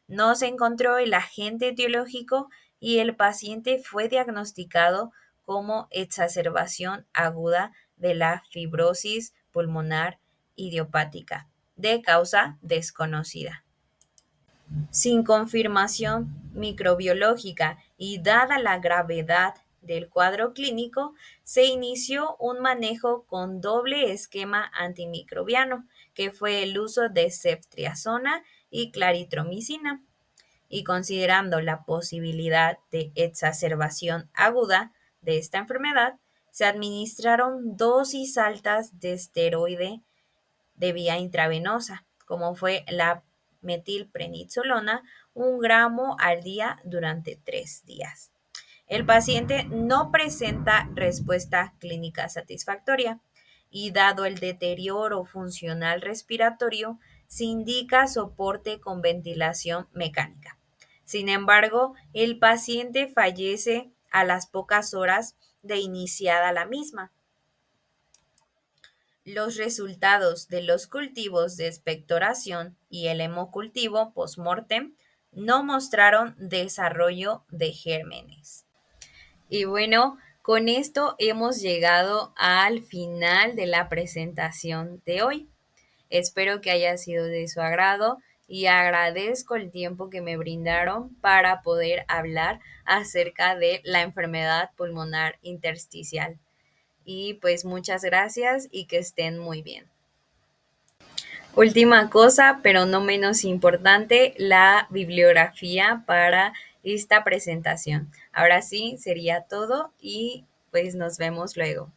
No se encontró el agente etiológico y el paciente fue diagnosticado como exacerbación aguda de la fibrosis pulmonar idiopática de causa desconocida. Sin confirmación microbiológica y dada la gravedad del cuadro clínico, se inició un manejo con doble esquema antimicrobiano, que fue el uso de ceftriaxona y claritromicina. Y considerando la posibilidad de exacerbación aguda de esta enfermedad, se administraron dosis altas de esteroide de vía intravenosa, como fue la metilprednisolona, 1 gramo al día durante 3 días. El paciente no presenta respuesta clínica satisfactoria y dado el deterioro funcional respiratorio, se indica soporte con ventilación mecánica. Sin embargo, el paciente fallece a las pocas horas de iniciada la misma. Los resultados de los cultivos de expectoración y el hemocultivo postmortem no mostraron desarrollo de gérmenes. Y bueno, con esto hemos llegado al final de la presentación de hoy. Espero que haya sido de su agrado y agradezco el tiempo que me brindaron para poder hablar acerca de la enfermedad pulmonar intersticial. Y pues muchas gracias y que estén muy bien. Última cosa, pero no menos importante, la bibliografía para esta presentación. Ahora sí, sería todo y pues nos vemos luego.